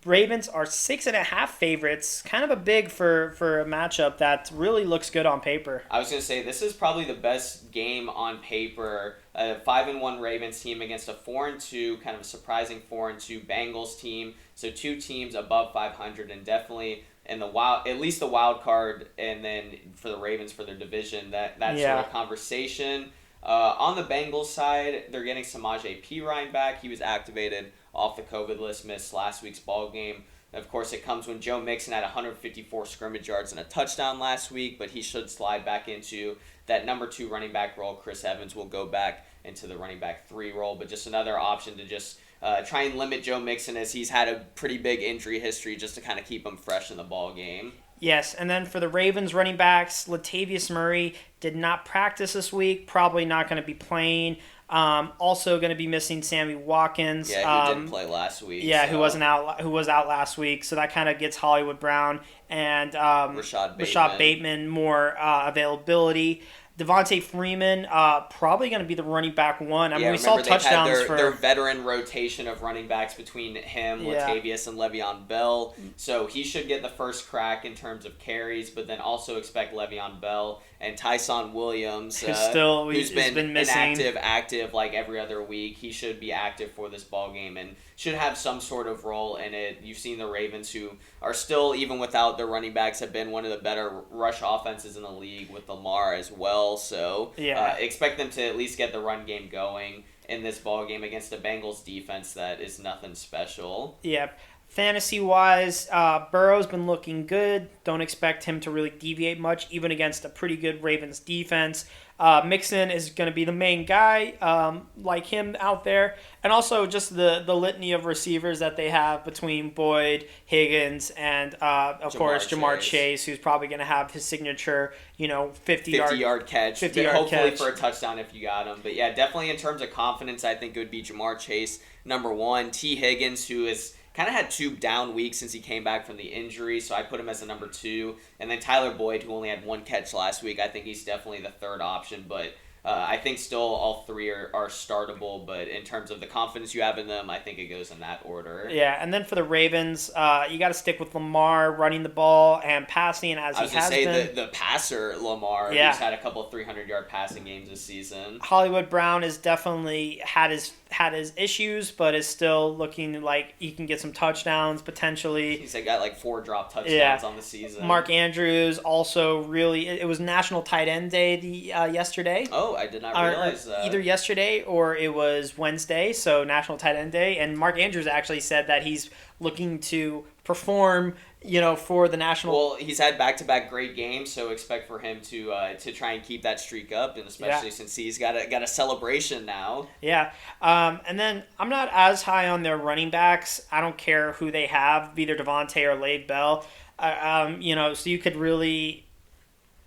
Ravens are 6.5 favorites. Kind of a big for a matchup that really looks good on paper. I was going to say, this is probably the best game on paper. A 5-1 Ravens team against a 4-2, kind of a surprising 4-2 Bengals team. So 2 teams above 500, and definitely in the at least the wild card, and then for the Ravens for their division, that sort of conversation. On the Bengals side, they're getting Samaje Perine back. He was activated off the COVID list, missed last week's ball game. Of course, it comes when Joe Mixon had 154 scrimmage yards and a touchdown last week, but he should slide back into that number 2 running back role. Chris Evans will go back into the running back 3 role, but just another option to just try and limit Joe Mixon, as he's had a pretty big injury history, just to kind of keep him fresh in the ball game. Yes, and then for the Ravens running backs, Latavius Murray did not practice this week, probably not going to be playing. Also going to be missing Sammy Watkins. Yeah, who didn't play last week. Yeah, who was out last week. So that kind of gets Hollywood Brown and Rashad Bateman more availability. Devontae Freeman, probably going to be the running back 1. I mean, we saw touchdowns for their veteran rotation of running backs between him, Latavius, and Le'Veon Bell. So he should get the first crack in terms of carries, but then also expect Le'Veon Bell and Tyson Williams, who's been missing. active like every other week. He should be active for this ball game and should have some sort of role in it. You've seen the Ravens, who are still, even without their running backs, have been one of the better rush offenses in the league with Lamar as well. So expect them to at least get the run game going in this ball game against a Bengals defense that is nothing special. Yep. Fantasy-wise, Burrow's been looking good. Don't expect him to really deviate much, even against a pretty good Ravens defense. Mixon is going to be the main guy, like him out there. And also just the litany of receivers that they have between Boyd, Higgins, and, of course, Jamar Chase, who's probably going to have his signature, 50-yard catch. 50-yard hopefully catch. For a touchdown if you got him. But, yeah, definitely in terms of confidence, I think it would be Jamar Chase, number 1. T. Higgins, who is kind of had 2 down weeks since he came back from the injury, so I put him as a number 2. And then Tyler Boyd, who only had 1 catch last week, I think he's definitely the 3rd option. But I think still all 3 are startable. But in terms of the confidence you have in them, I think it goes in that order. Yeah, and then for the Ravens, you got to stick with Lamar running the ball and passing as he has been. I was going to say the passer, Lamar, who's had a couple of 300-yard passing games this season. Hollywood Brown has definitely had his issues, but is still looking like he can get some touchdowns potentially. He's got like 4 drop touchdowns on the season. Mark Andrews also really. It was National Tight End Day yesterday. Oh, I did not realize that. Either yesterday or it was Wednesday, so National Tight End Day. And Mark Andrews actually said that he's looking to perform, for the national. Well, he's had back-to-back great games, so expect for him to try and keep that streak up, and especially since he's got a celebration now. Yeah, and then I'm not as high on their running backs. I don't care who they have, either Devontae or Le'Veon Bell. So you could really.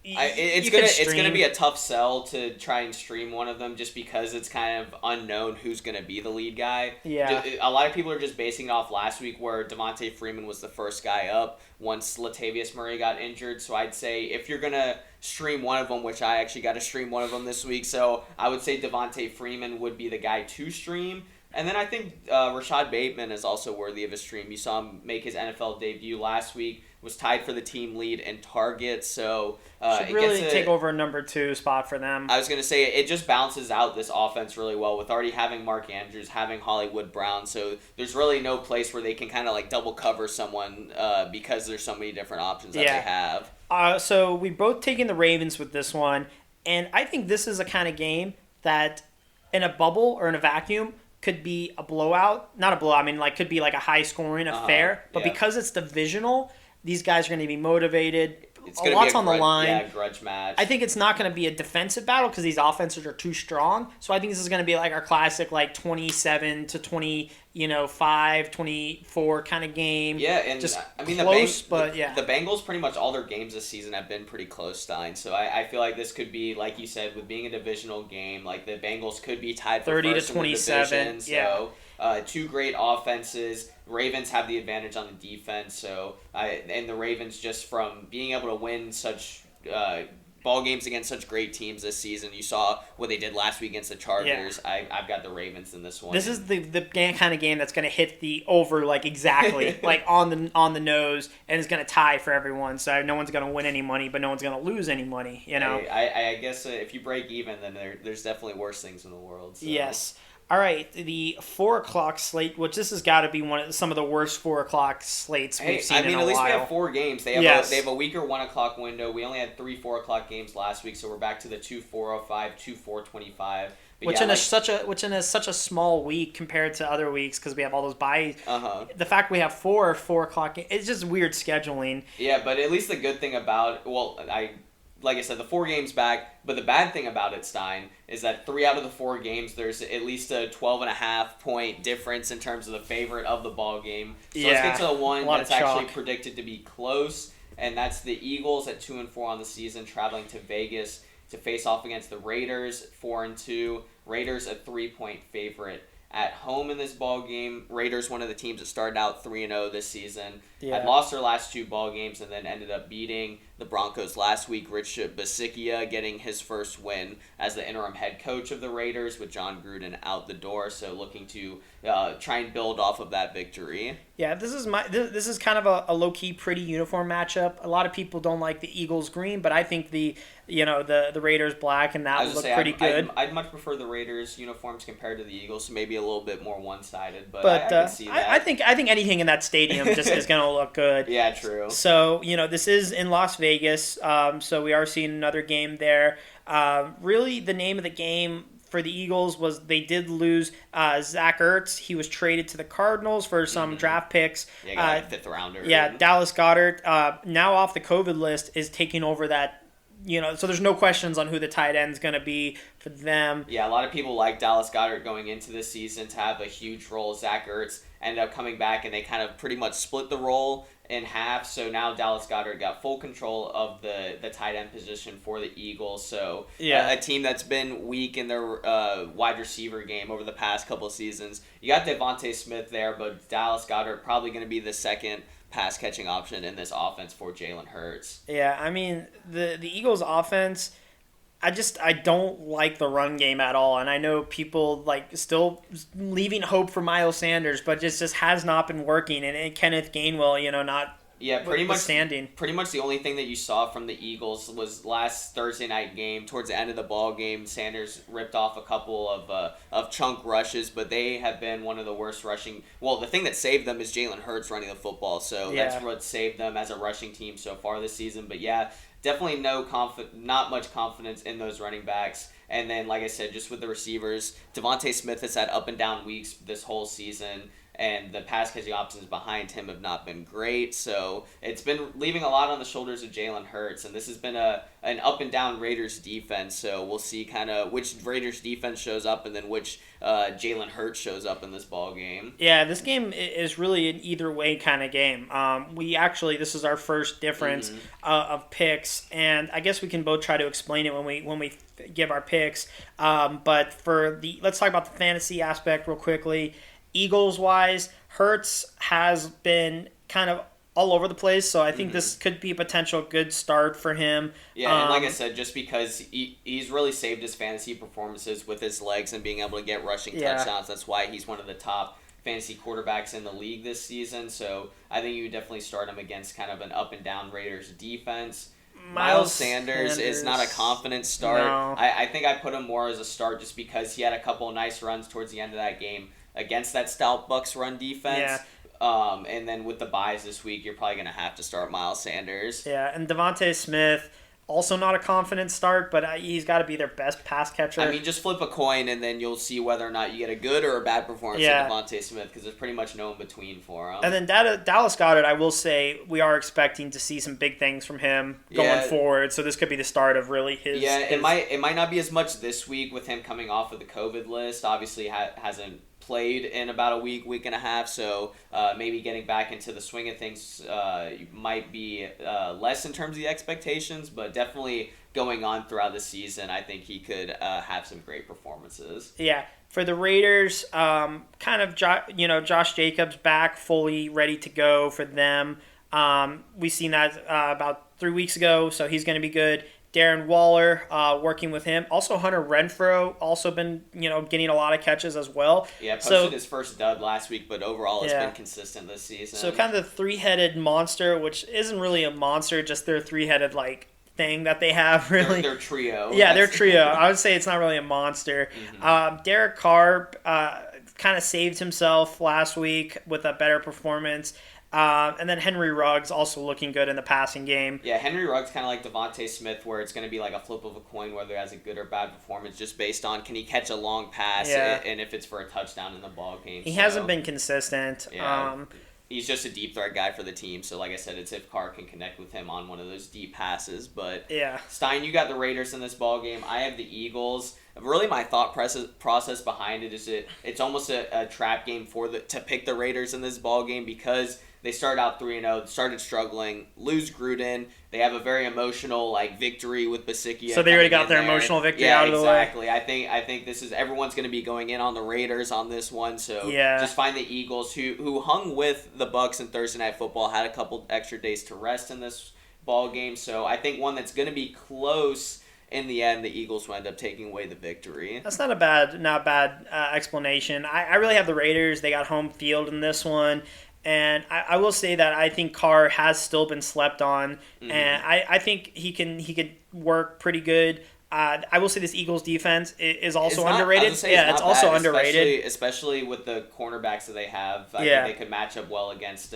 It's gonna be a tough sell to try and stream one of them, just because it's kind of unknown who's gonna be the lead guy. Yeah, a lot of people are just basing it off last week, where Devontae Freeman was the first guy up once Latavius Murray got injured. So I'd say if you're gonna stream one of them, which I actually got to stream one of them this week, so I would say Devontae Freeman would be the guy to stream. And then I think Rashad Bateman is also worthy of a stream. You saw him make his NFL debut last week, was tied for the team lead in targets, so should really take over a number 2 spot for them. I was going to say, it just balances out this offense really well with already having Mark Andrews, having Hollywood Brown, so there's really no place where they can kind of like double cover someone because there's so many different options that they have. So we both taken the Ravens with this one, and I think this is a kind of game that in a bubble or in a vacuum could be a blowout. Not a blowout, I mean, like, could be like a high-scoring affair. But because it's divisional, these guys are going to be motivated. It's going to be on the line. Yeah, grudge match. I think it's not going to be a defensive battle because these offenses are too strong. So I think this is going to be like our classic, like 27 to 25, 24 kind of game. Yeah, and just close, but the Bengals, pretty much all their games this season have been pretty close, Stein. So I feel like this could be, like you said, with being a divisional game, like the Bengals could be tied for 30 first to 27. In the division. So 2 great offenses. Ravens have the advantage on the defense, so and the Ravens, just from being able to win such ball games against such great teams this season. You saw what they did last week against the Chargers. Yeah. I've got the Ravens in this one. This is the kind of game that's going to hit the over like exactly like on the nose, and is going to tie for everyone. So no one's going to win any money, but no one's going to lose any money. I guess if you break even, then there's definitely worse things in the world. So. Yes. All right, the 4 o'clock slate, which this has got to be some of the worst 4 o'clock slates we've seen in a while. At least we have 4 games. They have a weaker 1 o'clock window. We only had 3 4 o'clock games last week, so we're back to the 2 4:05, 2 4:25. Which in such a small week compared to other weeks because we have all those buys. The fact we have 4 o'clock, it's just weird scheduling. Yeah, but at least the good thing about like I said, the 4 games back, but the bad thing about it, Stein, is that 3 out of the 4 games, there's at least a 12.5 point difference in terms of the favorite of the ball game. So let's get to the one that's actually predicted to be close, and that's the Eagles at 2-4 on the season, traveling to Vegas to face off against the Raiders, 4-2. Raiders a 3-point favorite at home in this ball game. Raiders, one of the teams that started out 3-0 this season, had lost their last 2 ball games and then ended up beating the Broncos last week. Rich Bisaccia getting his first win as the interim head coach of the Raiders with John Gruden out the door. So looking to try and build off of that victory. Yeah, this is kind of a low key pretty uniform matchup. A lot of people don't like the Eagles green, but I think the Raiders black and that would look pretty good. I'd much prefer the Raiders uniforms compared to the Eagles, so maybe a little bit more one sided. But I can see that. I think anything in that stadium just is going to look good. Yeah, true. So this is in Las Vegas, so we are seeing another game there. Really, the name of the game for the Eagles was they did lose Zach Ertz. He was traded to the Cardinals for some draft picks. Yeah, got a 5th rounder. Yeah, Dallas Goedert, now off the COVID list, is taking over that. So there's no questions on who the tight end is going to be for them. Yeah, a lot of people like Dallas Goedert going into this season to have a huge role. Zach Ertz ended up coming back, and they kind of pretty much split the role in half. So now Dallas Goedert got full control of the tight end position for the Eagles. So a team that's been weak in their wide receiver game over the past couple of seasons. You got Devontae Smith there, but Dallas Goedert probably going to be the second pass-catching option in this offense for Jalen Hurts. Yeah, I mean, the Eagles' offense, I don't like the run game at all. And I know people still leaving hope for Miles Sanders, but just has not been working. And Kenneth Gainwell, not pretty much standing. Pretty much the only thing that you saw from the Eagles was last Thursday night game. Towards the end of the ball game, Sanders ripped off a couple of chunk rushes, but they have been one of the worst rushing. Well, the thing that saved them is Jalen Hurts running the football, so that's what saved them as a rushing team so far this season. But yeah, definitely not much confidence in those running backs. And then, like I said, just with the receivers, Devontae Smith has had up and down weeks this whole season, and the pass-catching options behind him have not been great. So it's been leaving a lot on the shoulders of Jalen Hurts, and this has been an up-and-down Raiders defense. So we'll see kind of which Raiders defense shows up and then which Jalen Hurts shows up in this ball game. Yeah, this game is really an either-way kind of game. This is our first difference of picks, and I guess we can both try to explain it when we give our picks. But let's talk about the fantasy aspect real quickly. Eagles-wise, Hurts has been kind of all over the place, so I think this could be a potential good start for him. Yeah, and like I said, just because he's really saved his fantasy performances with his legs and being able to get rushing touchdowns. That's why he's one of the top fantasy quarterbacks in the league this season. So I think you would definitely start him against kind of an up-and-down Raiders defense. Miles Sanders is not a confident start. No. I think I put him more as a start just because he had a couple of nice runs towards the end of that game against that stout Bucs run defense. Yeah. And then with the buys this week, you're probably going to have to start Miles Sanders. Yeah, and Devontae Smith, also not a confident start, but he's got to be their best pass catcher. I mean, just flip a coin, and then you'll see whether or not you get a good or a bad performance from Devontae Smith, because there's pretty much no in between for him. And then Dallas Goedert, I will say, we are expecting to see some big things from him going forward, so this could be the start of really his... Yeah, it might not be as much this week with him coming off of the COVID list. Obviously, hasn't played in about a week and a half, so maybe getting back into the swing of things might be less in terms of the expectations, but definitely going on throughout the season, I think he could have some great performances. Yeah. For the Raiders, Josh Jacobs back, fully ready to go for them. We seen that about 3 weeks ago, so he's going to be good. Darren Waller, working with him. Also, Hunter Renfrow, also been, getting a lot of catches as well. Yeah, posted his first dud last week, but overall it's been consistent this season. So kind of the three-headed monster, which isn't really a monster, just their three-headed, thing that they have, really. Their trio. Yeah, their trio. I would say it's not really a monster. Derek Carr kind of saved himself last week with a better performance. And then Henry Ruggs also looking good in the passing game. Yeah, Henry Ruggs kind of like Devontae Smith, where it's going to be like a flip of a coin whether he has a good or bad performance just based on can he catch a long pass and if it's for a touchdown in the ball game. He hasn't been consistent. Yeah. He's just a deep threat guy for the team. So, like I said, it's if Carr can connect with him on one of those deep passes. But, yeah. Stein, you got the Raiders in this ball game. I have the Eagles. Really, my thought process behind it is it's almost a trap game to pick the Raiders in this ball game because they started out 3-0, started struggling, lose Gruden. They have a very emotional victory with Basickia. So they already got their emotional victory out of the way. Exactly. I think this is everyone's going to be going in on the Raiders on this one. So just find the Eagles who hung with the Bucs in Thursday Night Football, had a couple extra days to rest in this ball game. So I think one that's going to be close. In the end, the Eagles will end up taking away the victory. That's not a bad explanation. I really have the Raiders. They got home field in this one. And I will say that I think Carr has still been slept on. And I think he could work pretty good. I will say this Eagles defense is also underrated. It's also underrated. Especially with the cornerbacks that they have. I think they could match up well against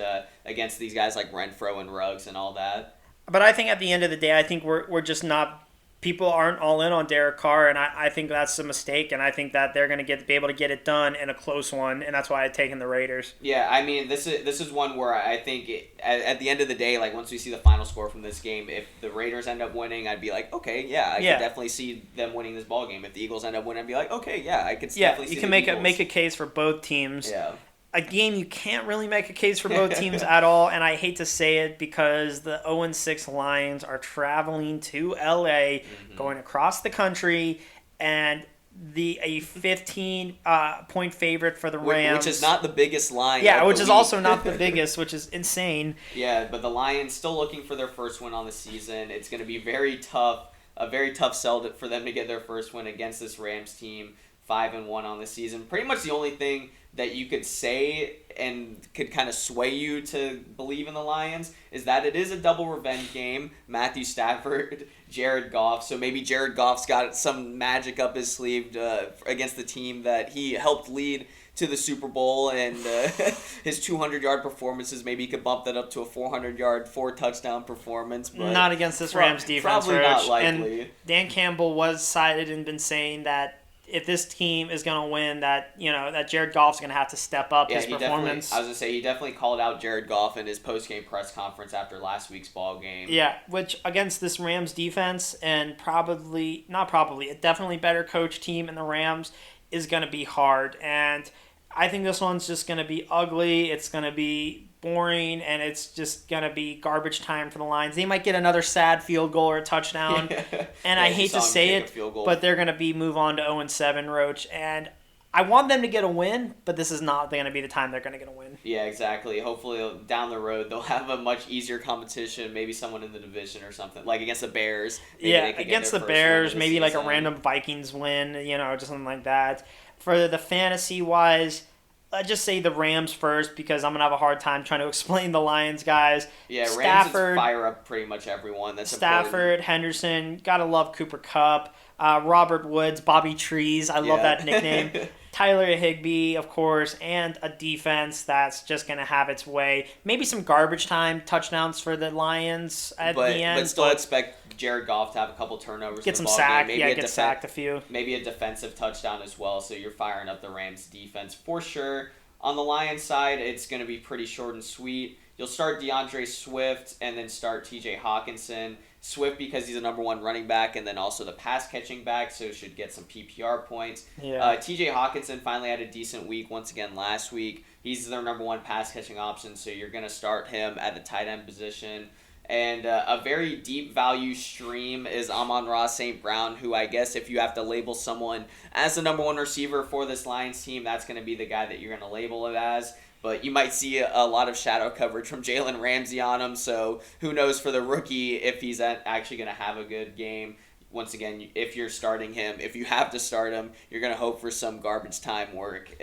these guys like Renfro and Ruggs and all that. But I think at the end of the day, I think we're just not... People aren't all in on Derek Carr, and I think that's a mistake, and I think that they're going to be able to get it done in a close one, and that's why I've taken the Raiders. Yeah, I mean, this is one where I think at the end of the day, once we see the final score from this game, if the Raiders end up winning, I'd be like, okay, I could definitely see them winning this ball game. If the Eagles end up winning, I'd be like, okay, I could definitely see you can make a case for both teams. Yeah. A game you can't really make a case for both teams at all, and I hate to say it because the 0-6 Lions are traveling to LA, going across the country, and a 15-point favorite for the Rams. Which is not the biggest line. Yeah, which is also not the biggest, which is insane. Yeah, but the Lions still looking for their first win on the season. It's going to be a very tough sell for them to get their first win against this Rams team. 5-1 on the season. Pretty much the only thing that you could say and could kind of sway you to believe in the Lions is that it is a double revenge game. Matthew Stafford, Jared Goff. So maybe Jared Goff's got some magic up his sleeve against the team that he helped lead to the Super Bowl, and his 200-yard performances, maybe he could bump that up to a 400-yard, 4-touchdown performance. But not against this Rams defense. Probably not likely. And Dan Campbell was cited and been saying that if this team is going to win, that Jared Goff's going to have to step up his performance. I was going to say, he definitely called out Jared Goff in his post-game press conference after last week's ball game. Yeah, which against this Rams defense and a definitely better coach team in the Rams is going to be hard. And I think this one's just going to be ugly. It's going to be boring, and it's just going to be garbage time for the Lions. They might get another sad field goal or a touchdown, and I hate to say it, but they're going to move on to 0-7, Roach, and I want them to get a win, but this is not going to be the time they're going to get a win. Yeah, exactly. Hopefully down the road they'll have a much easier competition, maybe someone in the division or something, like against the Bears. Against the Bears, maybe like a random Vikings win, just something like that. For the fantasy-wise, let's just say the Rams first because I'm going to have a hard time trying to explain the Lions, guys. Yeah, Stafford, Rams fire up pretty much everyone. That's Stafford, important. Henderson, got to love Cooper Kupp, Robert Woods, Bobby Trees, I love that nickname. Tyler Higbee, of course, and a defense that's just going to have its way. Maybe some garbage time touchdowns for the Lions at the end. But still expect Jared Goff to have a couple turnovers. Get some sack. Get sacked a few. Maybe a defensive touchdown as well, so you're firing up the Rams defense for sure. On the Lions side, it's going to be pretty short and sweet. You'll start DeAndre Swift and then start TJ Hawkinson. Swift because he's a number one running back and then also the pass catching back, so should get some PPR points. Yeah. TJ Hawkinson finally had a decent week once again last week. He's their number one pass catching option, so you're going to start him at the tight end position. And a very deep value stream is Amon-Ra St. Brown, who I guess if you have to label someone as the number one receiver for this Lions team, that's going to be the guy that you're going to label it as. But you might see a lot of shadow coverage from Jalen Ramsey on him, so who knows for the rookie if he's actually going to have a good game. Once again, if you're starting him, if you have to start him, you're going to hope for some garbage time work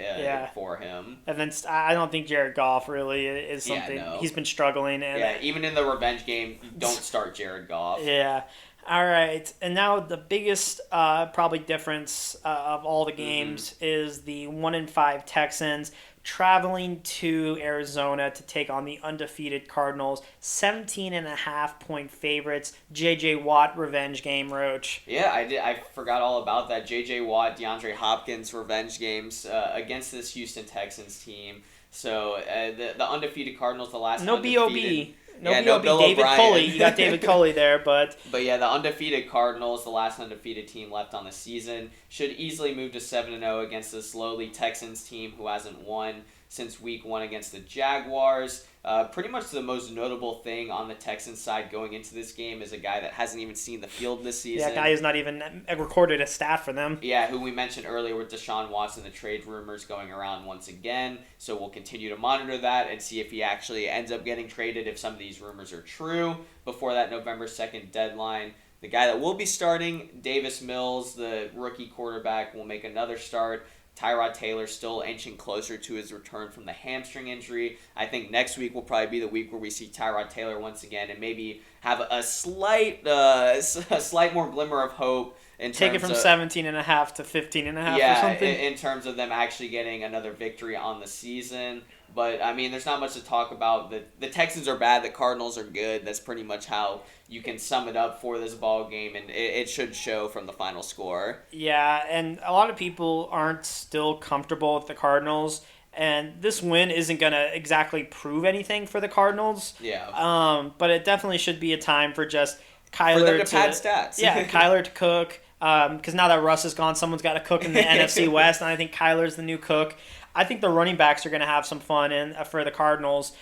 for him. And then I don't think Jared Goff really is something. He's been struggling. And even in the revenge game, don't start Jared Goff. Yeah. All right, and now the biggest probably difference of all the games is the 1-5 Texans traveling to Arizona to take on the undefeated Cardinals. 17.5 point favorites. J.J. Watt revenge game, Roach. Yeah, I did. I forgot all about that. J.J. Watt, DeAndre Hopkins revenge games against this Houston Texans team. So the undefeated Cardinals, the last No undefeated. B.O.B. No Yeah, B.O.B. no Bill David O'Brien. Culley. You got David Culley there, but yeah, the undefeated Cardinals, the last undefeated team left on the season, should easily move to 7-0 against this lowly Texans team who hasn't won since week 1 against the Jaguars. Pretty much the most notable thing on the Texans side going into this game is a guy that hasn't even seen the field this season. yeah, guy who's not even recorded a stat for them. Yeah, who we mentioned earlier with Deshaun Watson, the trade rumors going around once again. So we'll continue to monitor that and see if he actually ends up getting traded, if some of these rumors are true, before that November 2nd deadline. The guy that will be starting, Davis Mills, the rookie quarterback, will make another start. Tyrod Taylor still inching closer to his return from the hamstring injury. I think next week will probably be the week where we see Tyrod Taylor once again and maybe have a slight more glimmer of hope. Take it from 17.5 to 15.5 yeah, or something. in terms of them actually getting another victory on the season. But, I mean, there's not much to talk about. The Texans are bad. The Cardinals are good. That's pretty much how you can sum it up for this ball game, and it should show from the final score. Yeah, and a lot of people aren't still comfortable with the Cardinals, and this win isn't going to exactly prove anything for the Cardinals. Yeah. But it definitely should be a time for just Kyler for them to pad stats. Yeah, Kyler to cook. Because now that Russ is gone, someone's got to cook in the NFC West, and I think Kyler's the new cook. I think the running backs are going to have some fun for the Cardinals.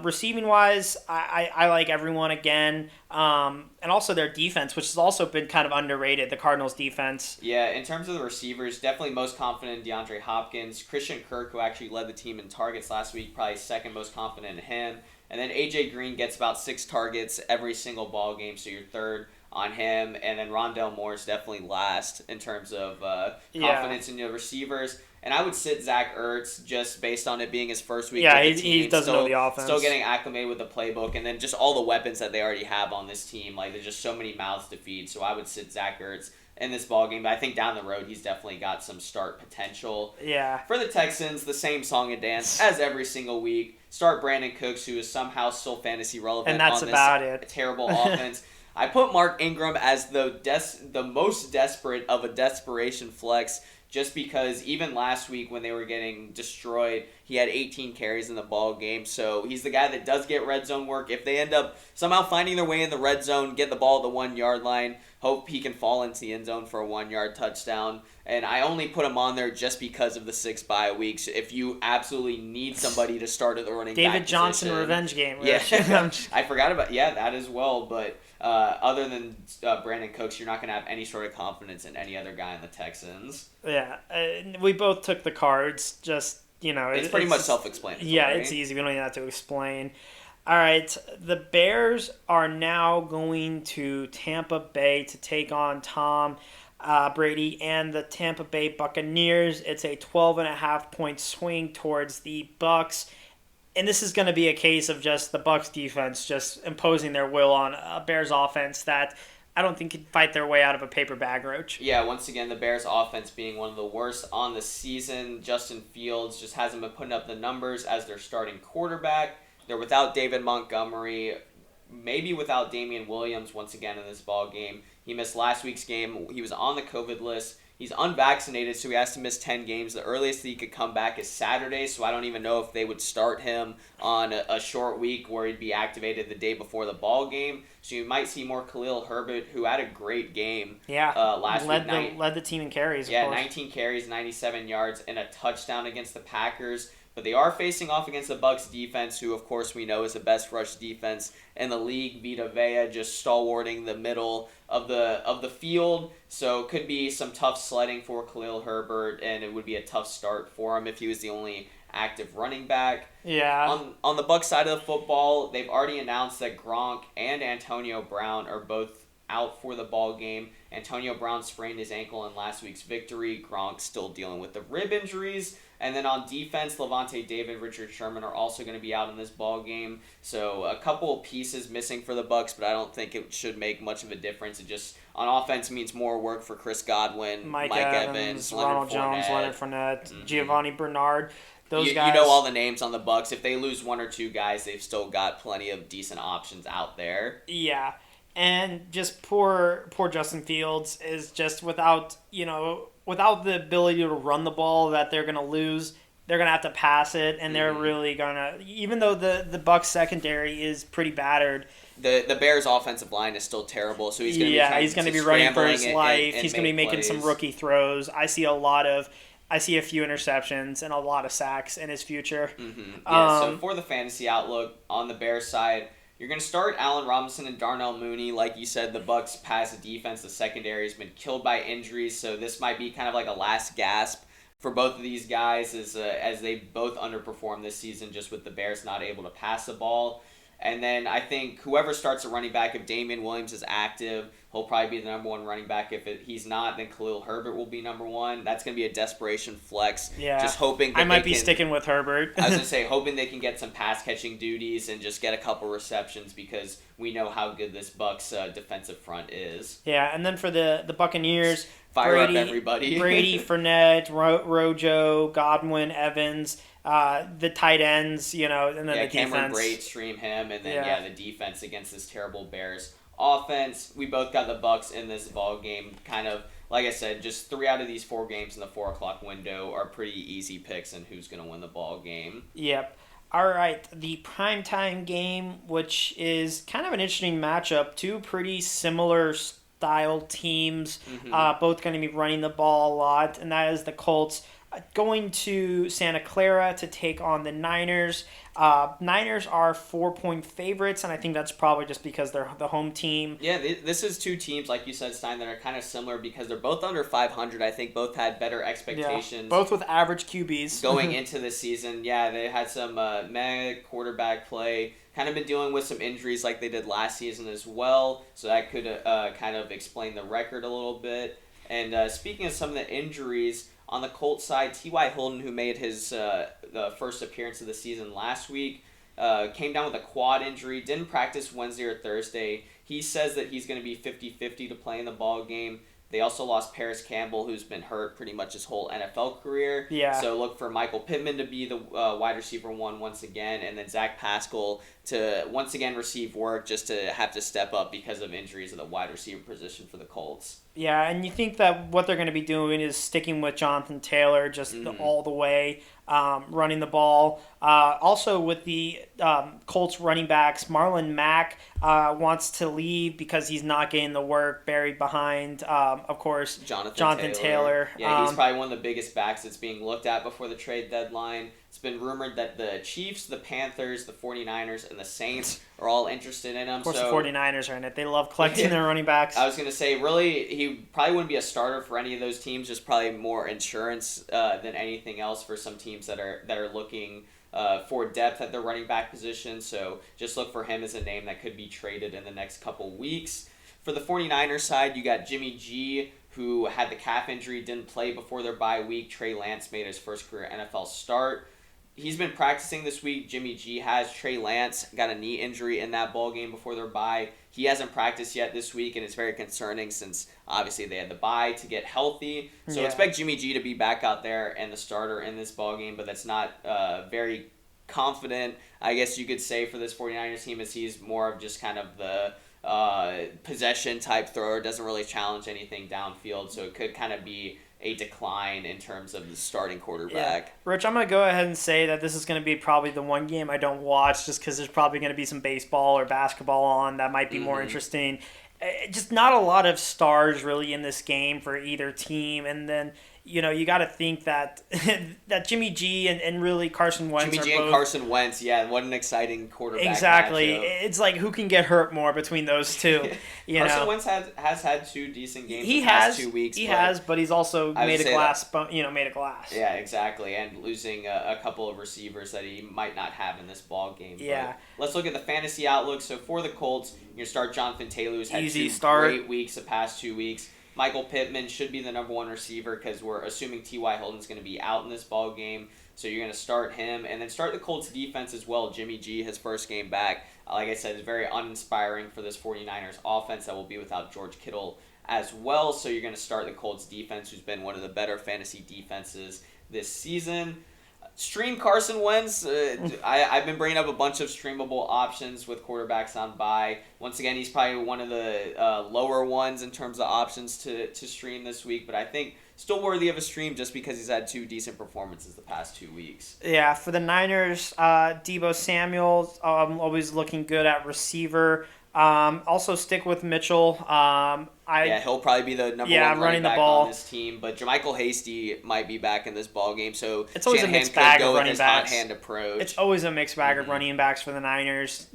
Receiving wise, I like everyone again, and also their defense, which has also been kind of underrated. The Cardinals' defense. Yeah, in terms of the receivers, definitely most confident in DeAndre Hopkins. Christian Kirk, who actually led the team in targets last week, probably second most confident in him. And then AJ Green gets about 6 targets every single ball game, so you're third on him. And then Rondale Moore is definitely last in terms of confidence in the receivers. And I would sit Zach Ertz just based on it being his first week with the team. He doesn't know the offense. Still getting acclimated with the playbook, and then just all the weapons that they already have on this team. Like, there's just so many mouths to feed. So I would sit Zach Ertz in this ballgame. But I think down the road, he's definitely got some start potential. Yeah. For the Texans, the same song and dance as every single week. Start Brandon Cooks, who is somehow still fantasy relevant and that's on this about it. terrible offense. I put Mark Ingram as the most desperate of a desperation flex, just because even last week when they were getting destroyed, he had 18 carries in the ball game. So he's the guy that does get red zone work. If they end up somehow finding their way in the red zone, get the ball at the 1 yard line, hope he can fall into the end zone for a 1 yard touchdown. And I only put him on there just because of the 6 bye weeks. If you absolutely need somebody to start at the running back David Johnson position, revenge game. Yeah, I forgot about that as well. But other than Brandon Cooks, you're not going to have any sort of confidence in any other guy in the Texans. Yeah, we both took the Cards. Just it's pretty much self-explanatory. Yeah, it's easy. We don't even have to explain. All right, the Bears are now going to Tampa Bay to take on Tom Brady and the Tampa Bay Buccaneers. It's a 12.5-point swing towards the Bucs. And this is going to be a case of just the Bucs defense just imposing their will on a Bears offense that I don't think can fight their way out of a paper bag, Roach. Yeah, once again, the Bears offense being one of the worst on the season. Justin Fields just hasn't been putting up the numbers as their starting quarterback. They're without David Montgomery, maybe without Damian Williams once again in this ball game. He missed last week's game. He was on the COVID list. He's unvaccinated, so he has to miss 10 games. The earliest that he could come back is Saturday, so I don't even know if they would start him on a short week where he'd be activated the day before the ball game. So you might see more Khalil Herbert, who had a great game last week. Led the team in carries, Yeah, 19 carries, 97 yards, and a touchdown against the Packers. But they are facing off against the Bucs defense, who, of course, we know is the best rush defense in the league. Vita Vea just stalwarting the middle of the field. So could be some tough sledding for Khalil Herbert, and it would be a tough start for him if he was the only active running back. Yeah. On the Bucs side of the football, they've already announced that Gronk and Antonio Brown are both out for the ball game. Antonio Brown sprained his ankle in last week's victory. Gronk's still dealing with the rib injuries. And then on defense, Levante David, Richard Sherman are also going to be out in this ball game. So a couple of pieces missing for the Bucs, but I don't think it should make much of a difference. It just, on offense, means more work for Chris Godwin, Mike Evans, Ronald Jones, Leonard Fournette, Giovanni Bernard. Those guys. You know all the names on the Bucs. If they lose one or two guys, they've still got plenty of decent options out there. Yeah. And just poor Justin Fields is just without the ability to run the ball that they're going to lose. They're going to have to pass it, and they're really going to, even though the Bucs secondary is pretty battered. The Bears' offensive line is still terrible, so he's going to be running for his life. He's going to be making plays. some rookie throws. I see a few interceptions and a lot of sacks in his future. Yeah, so for the fantasy outlook on the Bears side, you're going to start Allen Robinson and Darnell Mooney. Like you said, the Bucs pass defense. The secondary has been killed by injuries, so this might be kind of like a last gasp for both of these guys as they both underperformed this season just with the Bears not able to pass the ball. And then I think whoever starts at running back, if Damian Williams is active, he'll probably be the number one running back. If he's not, then Khalil Herbert will be number one. That's going to be a desperation flex. Yeah. Just hoping that I might be sticking with Herbert. I was going to say, hoping they can get some pass-catching duties and just get a couple receptions because we know how good this Bucs defensive front is. Yeah, and then for the Buccaneers, Fire up everybody. Brady, Fournette, Rojo, Godwin, Evans, the tight ends, and then the Cameron defense. Brate, stream him, and then the defense against this terrible Bears offense. We both got the Bucs in this ball game. Kind of, like I said, just 3 out of these 4 games in the 4 o'clock window are pretty easy picks and who's going to win the ball game. Yep. All right, the primetime game, which is kind of an interesting matchup. 2 pretty similar style teams, both going to be running the ball a lot, and that is the Colts going to Santa Clara to take on the Niners. Niners are 4-point favorites, and I think that's probably just because they're the home team. Yeah, this is 2 teams, like you said, Stein, that are kind of similar because they're both under 500. I think both had better expectations. Yeah, both with average QBs. Going into the season, they had some quarterback play. Kind of been dealing with some injuries like they did last season as well, so that could kind of explain the record a little bit. And speaking of some of the injuries, on the Colts side, T.Y. Hilton, who made his the first appearance of the season last week, came down with a quad injury, didn't practice Wednesday or Thursday. He says that he's going to be 50-50 to play in the ball game. They also lost Paris Campbell, who's been hurt pretty much his whole NFL career. Yeah. So look for Michael Pittman to be the wide receiver 1 once again, and then Zach Pascal to once again receive work just to have to step up because of injuries at the wide receiver position for the Colts. Yeah, and you think that what they're going to be doing is sticking with Jonathan Taylor just all the way, running the ball. Also with the Colts running backs, Marlon Mack wants to leave because he's not getting the work, buried behind, of course, Jonathan Taylor. Yeah, he's probably one of the biggest backs that's being looked at before the trade deadline. It's been rumored that the Chiefs, the Panthers, the 49ers, and the Saints are all interested in him. Of course, the 49ers are in it. They love collecting their running backs. I was going to say, really, he probably wouldn't be a starter for any of those teams, just probably more insurance than anything else for some teams that are looking for depth at their running back position. So just look for him as a name that could be traded in the next couple weeks. For the 49ers side, you got Jimmy G, who had the calf injury, didn't play before their bye week. Trey Lance made his first career NFL start. He's been practicing this week. Jimmy G has. Trey Lance got a knee injury in that ball game before their bye. He hasn't practiced yet this week, and it's very concerning since obviously they had the bye to get healthy. So expect Jimmy G to be back out there and the starter in this ball game, but that's not very confident, I guess you could say, for this 49ers team, as he's more of just kind of the possession type thrower, doesn't really challenge anything downfield, so it could kind of be a decline in terms of the starting quarterback. Yeah. Rich, I'm going to go ahead and say that this is going to be probably the one game I don't watch just because there's probably going to be some baseball or basketball on that might be more interesting. Just not a lot of stars really in this game for either team. And then, you got to think that that Jimmy G and really Carson Wentz and Carson Wentz, what an exciting quarterback Exactly. matchup. It's like who can get hurt more between those two. Carson Wentz has had 2 decent games the past 2 weeks. He has, but he's also made a glass. Made a glass. Yeah, exactly, and losing a couple of receivers that he might not have in this ball game. Yeah. But let's look at the fantasy outlook. So for the Colts, you start Jonathan Taylor, who's had Easy 2 start. great weeks the past 2 weeks. Michael Pittman should be the number one receiver because we're assuming T.Y. Hilton's going to be out in this ball game. So you're going to start him. And then start the Colts defense as well. Jimmy G, his first game back, like I said, is very uninspiring for this 49ers offense that will be without George Kittle as well. So you're going to start the Colts defense, who's been one of the better fantasy defenses this season. Stream Carson Wentz. I've been bringing up a bunch of streamable options with quarterbacks on bye. Once again, he's probably one of the lower ones in terms of options to stream this week, but I think still worthy of a stream just because he's had 2 decent performances the past 2 weeks. Yeah, for the Niners, Deebo Samuel, always looking good at receiver. Also stick with Mitchell. He'll probably be the number one running back on this team. But JaMychal Hasty might be back in this ball game, so it's always Shanahan a mixed bag of running backs. Hot hand approach. It's always a mixed bag of running backs for the Niners.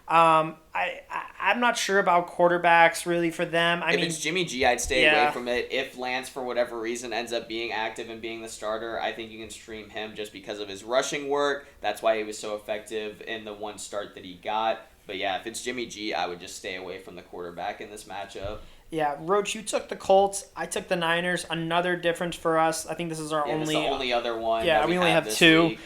I'm not sure about quarterbacks really for them. If it's Jimmy G, I'd stay away from it. If Lance, for whatever reason, ends up being active and being the starter, I think you can stream him just because of his rushing work. That's why he was so effective in the one start that he got. But yeah, if it's Jimmy G, I would just stay away from the quarterback in this matchup. Yeah, Roach, you took the Colts. I took the Niners. Another difference for us. I think this is our only... the only other one. Yeah, we only have 2. Week.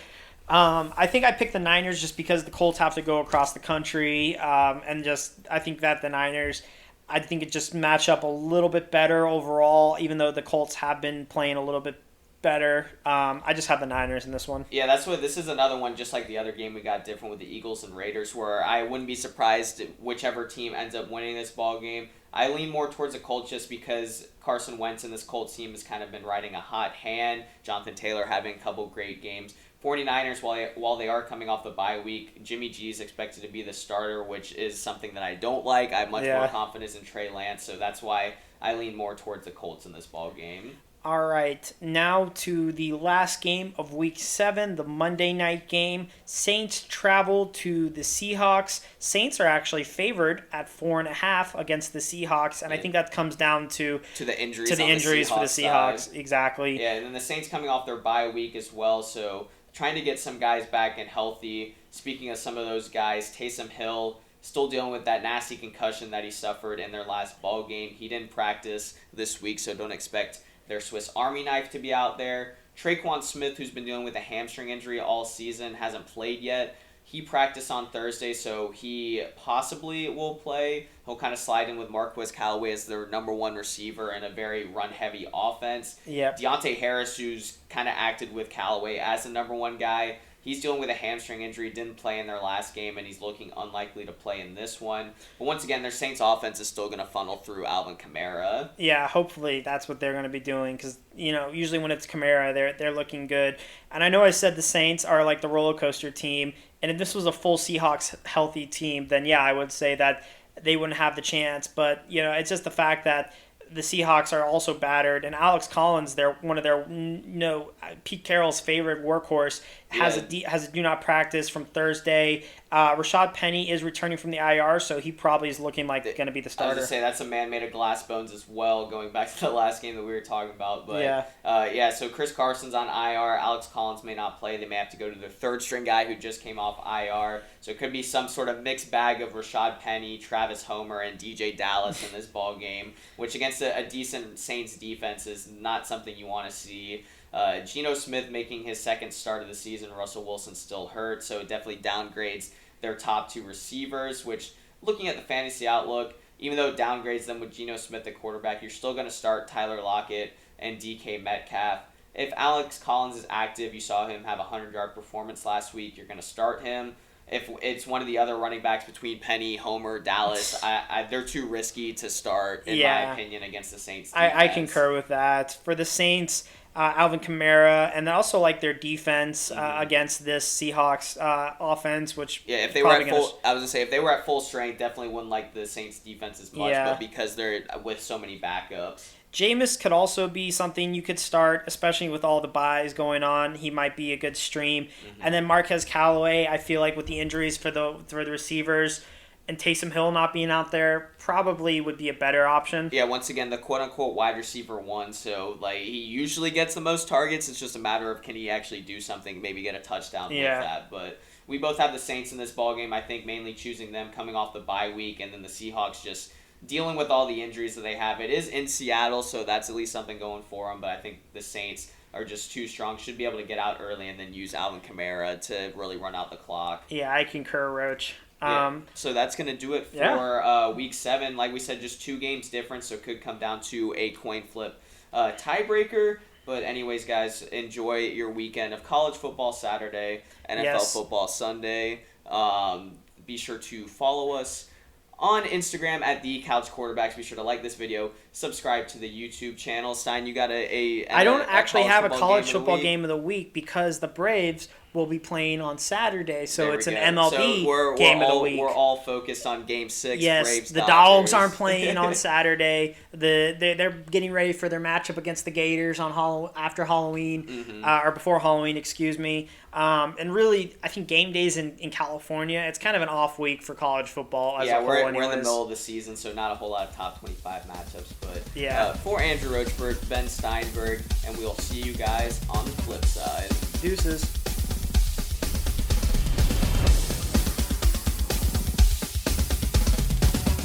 I think I picked the Niners just because the Colts have to go across the country. I think that the Niners, I think it just match up a little bit better overall, even though the Colts have been playing a little bit better. I just have the Niners in this one. Yeah, this is another one, just like the other game we got different with the Eagles and Raiders, where I wouldn't be surprised whichever team ends up winning this ball game. I lean more towards the Colts just because Carson Wentz and this Colts team has kind of been riding a hot hand. Jonathan Taylor having a couple great games. 49ers, while they are coming off the bye week, Jimmy G is expected to be the starter, which is something that I don't like. I have much more confidence in Trey Lance, so that's why I lean more towards the Colts in this ball game. All right, now to the last game of Week 7, the Monday night game. Saints travel to the Seahawks. Saints are actually favored at 4.5 against the Seahawks, and I think that comes down to the injuries. To the injuries for the Seahawks, exactly. Yeah, and then the Saints coming off their bye week as well, so trying to get some guys back and healthy. Speaking of some of those guys, Taysom Hill still dealing with that nasty concussion that he suffered in their last ball game. He didn't practice this week, so don't expect their Swiss Army knife to be out there. Traquan Smith, who's been dealing with a hamstring injury all season, hasn't played yet. He practiced on Thursday, so he possibly will play. He'll kind of slide in with Marquez Callaway as their number one receiver in a very run-heavy offense. Yep. Deontay Harris, who's kind of acted with Callaway as the number one guy, he's dealing with a hamstring injury, didn't play in their last game, and he's looking unlikely to play in this one. But once again, their Saints offense is still going to funnel through Alvin Kamara. Yeah, hopefully that's what they're going to be doing because, usually when it's Kamara, they're looking good. And I know I said the Saints are like the roller coaster team, and if this was a full Seahawks healthy team, then yeah, I would say that they wouldn't have the chance. But, it's just the fact that the Seahawks are also battered, and Alex Collins, one of their Pete Carroll's favorite workhorse, has a do not practice from Thursday. Rashad Penny is returning from the IR, so he probably is looking like going to be the starter. I was going to say that's a man made of glass bones as well, going back to the last game that we were talking about. But so Chris Carson's on IR. Alex Collins may not play. They may have to go to the third string guy who just came off IR. So it could be some sort of mixed bag of Rashad Penny, Travis Homer, and DJ Dallas in this ball game, which against a decent Saints defense is not something you want to see. Geno Smith making his second start of the season. Russell Wilson still hurt, so it definitely downgrades their top 2 receivers, which, looking at the fantasy outlook, even though it downgrades them with Geno Smith at quarterback, you're still going to start Tyler Lockett and DK Metcalf. If Alex Collins is active, you saw him have a 100-yard performance last week, you're going to start him. If it's one of the other running backs between Penny, Homer, Dallas, they're too risky to start, in my opinion, against the Saints defense. I concur with that. For the Saints, Alvin Kamara, and also like their defense against this Seahawks offense, which if they were at full, I was gonna say if they were at full strength, definitely wouldn't like the Saints defense as much. But because they're with so many backups, Jameis could also be something you could start, especially with all the buys going on. He might be a good stream, and then Marquez Callaway. I feel like with the injuries for the receivers, and Taysom Hill not being out there probably would be a better option. Yeah, once again, the quote-unquote wide receiver one, so he usually gets the most targets. It's just a matter of can he actually do something, maybe get a touchdown with that. But we both have the Saints in this ballgame, I think mainly choosing them coming off the bye week, and then the Seahawks just dealing with all the injuries that they have. It is in Seattle, so that's at least something going for them. But I think the Saints are just too strong. Should be able to get out early and then use Alvin Kamara to really run out the clock. Yeah, I concur, Roach. So that's going to do it for Week 7. Like we said, just 2 games difference, so it could come down to a coin flip tiebreaker. But anyways, guys, enjoy your weekend of college football Saturday, NFL football Sunday. Be sure to follow us on Instagram at The Couch Quarterbacks. Be sure to like this video, subscribe to the YouTube channel. Stein, you got I don't actually have a college football game of the week because the Braves will be playing on Saturday, so it's an MLB game of the week. We're all focused on Game 6. Yes, Braves, the Dodgers. Dogs aren't playing on Saturday. They're getting ready for their matchup against the Gators on after Halloween, or before Halloween, excuse me. And really, I think game days in California, it's kind of an off week for college football as a whole. We're in the middle of the season, so not a whole lot of top 25 matchups. But for Andrew Roachford, Ben Steinberg, and we'll see you guys on the flip side. Deuces.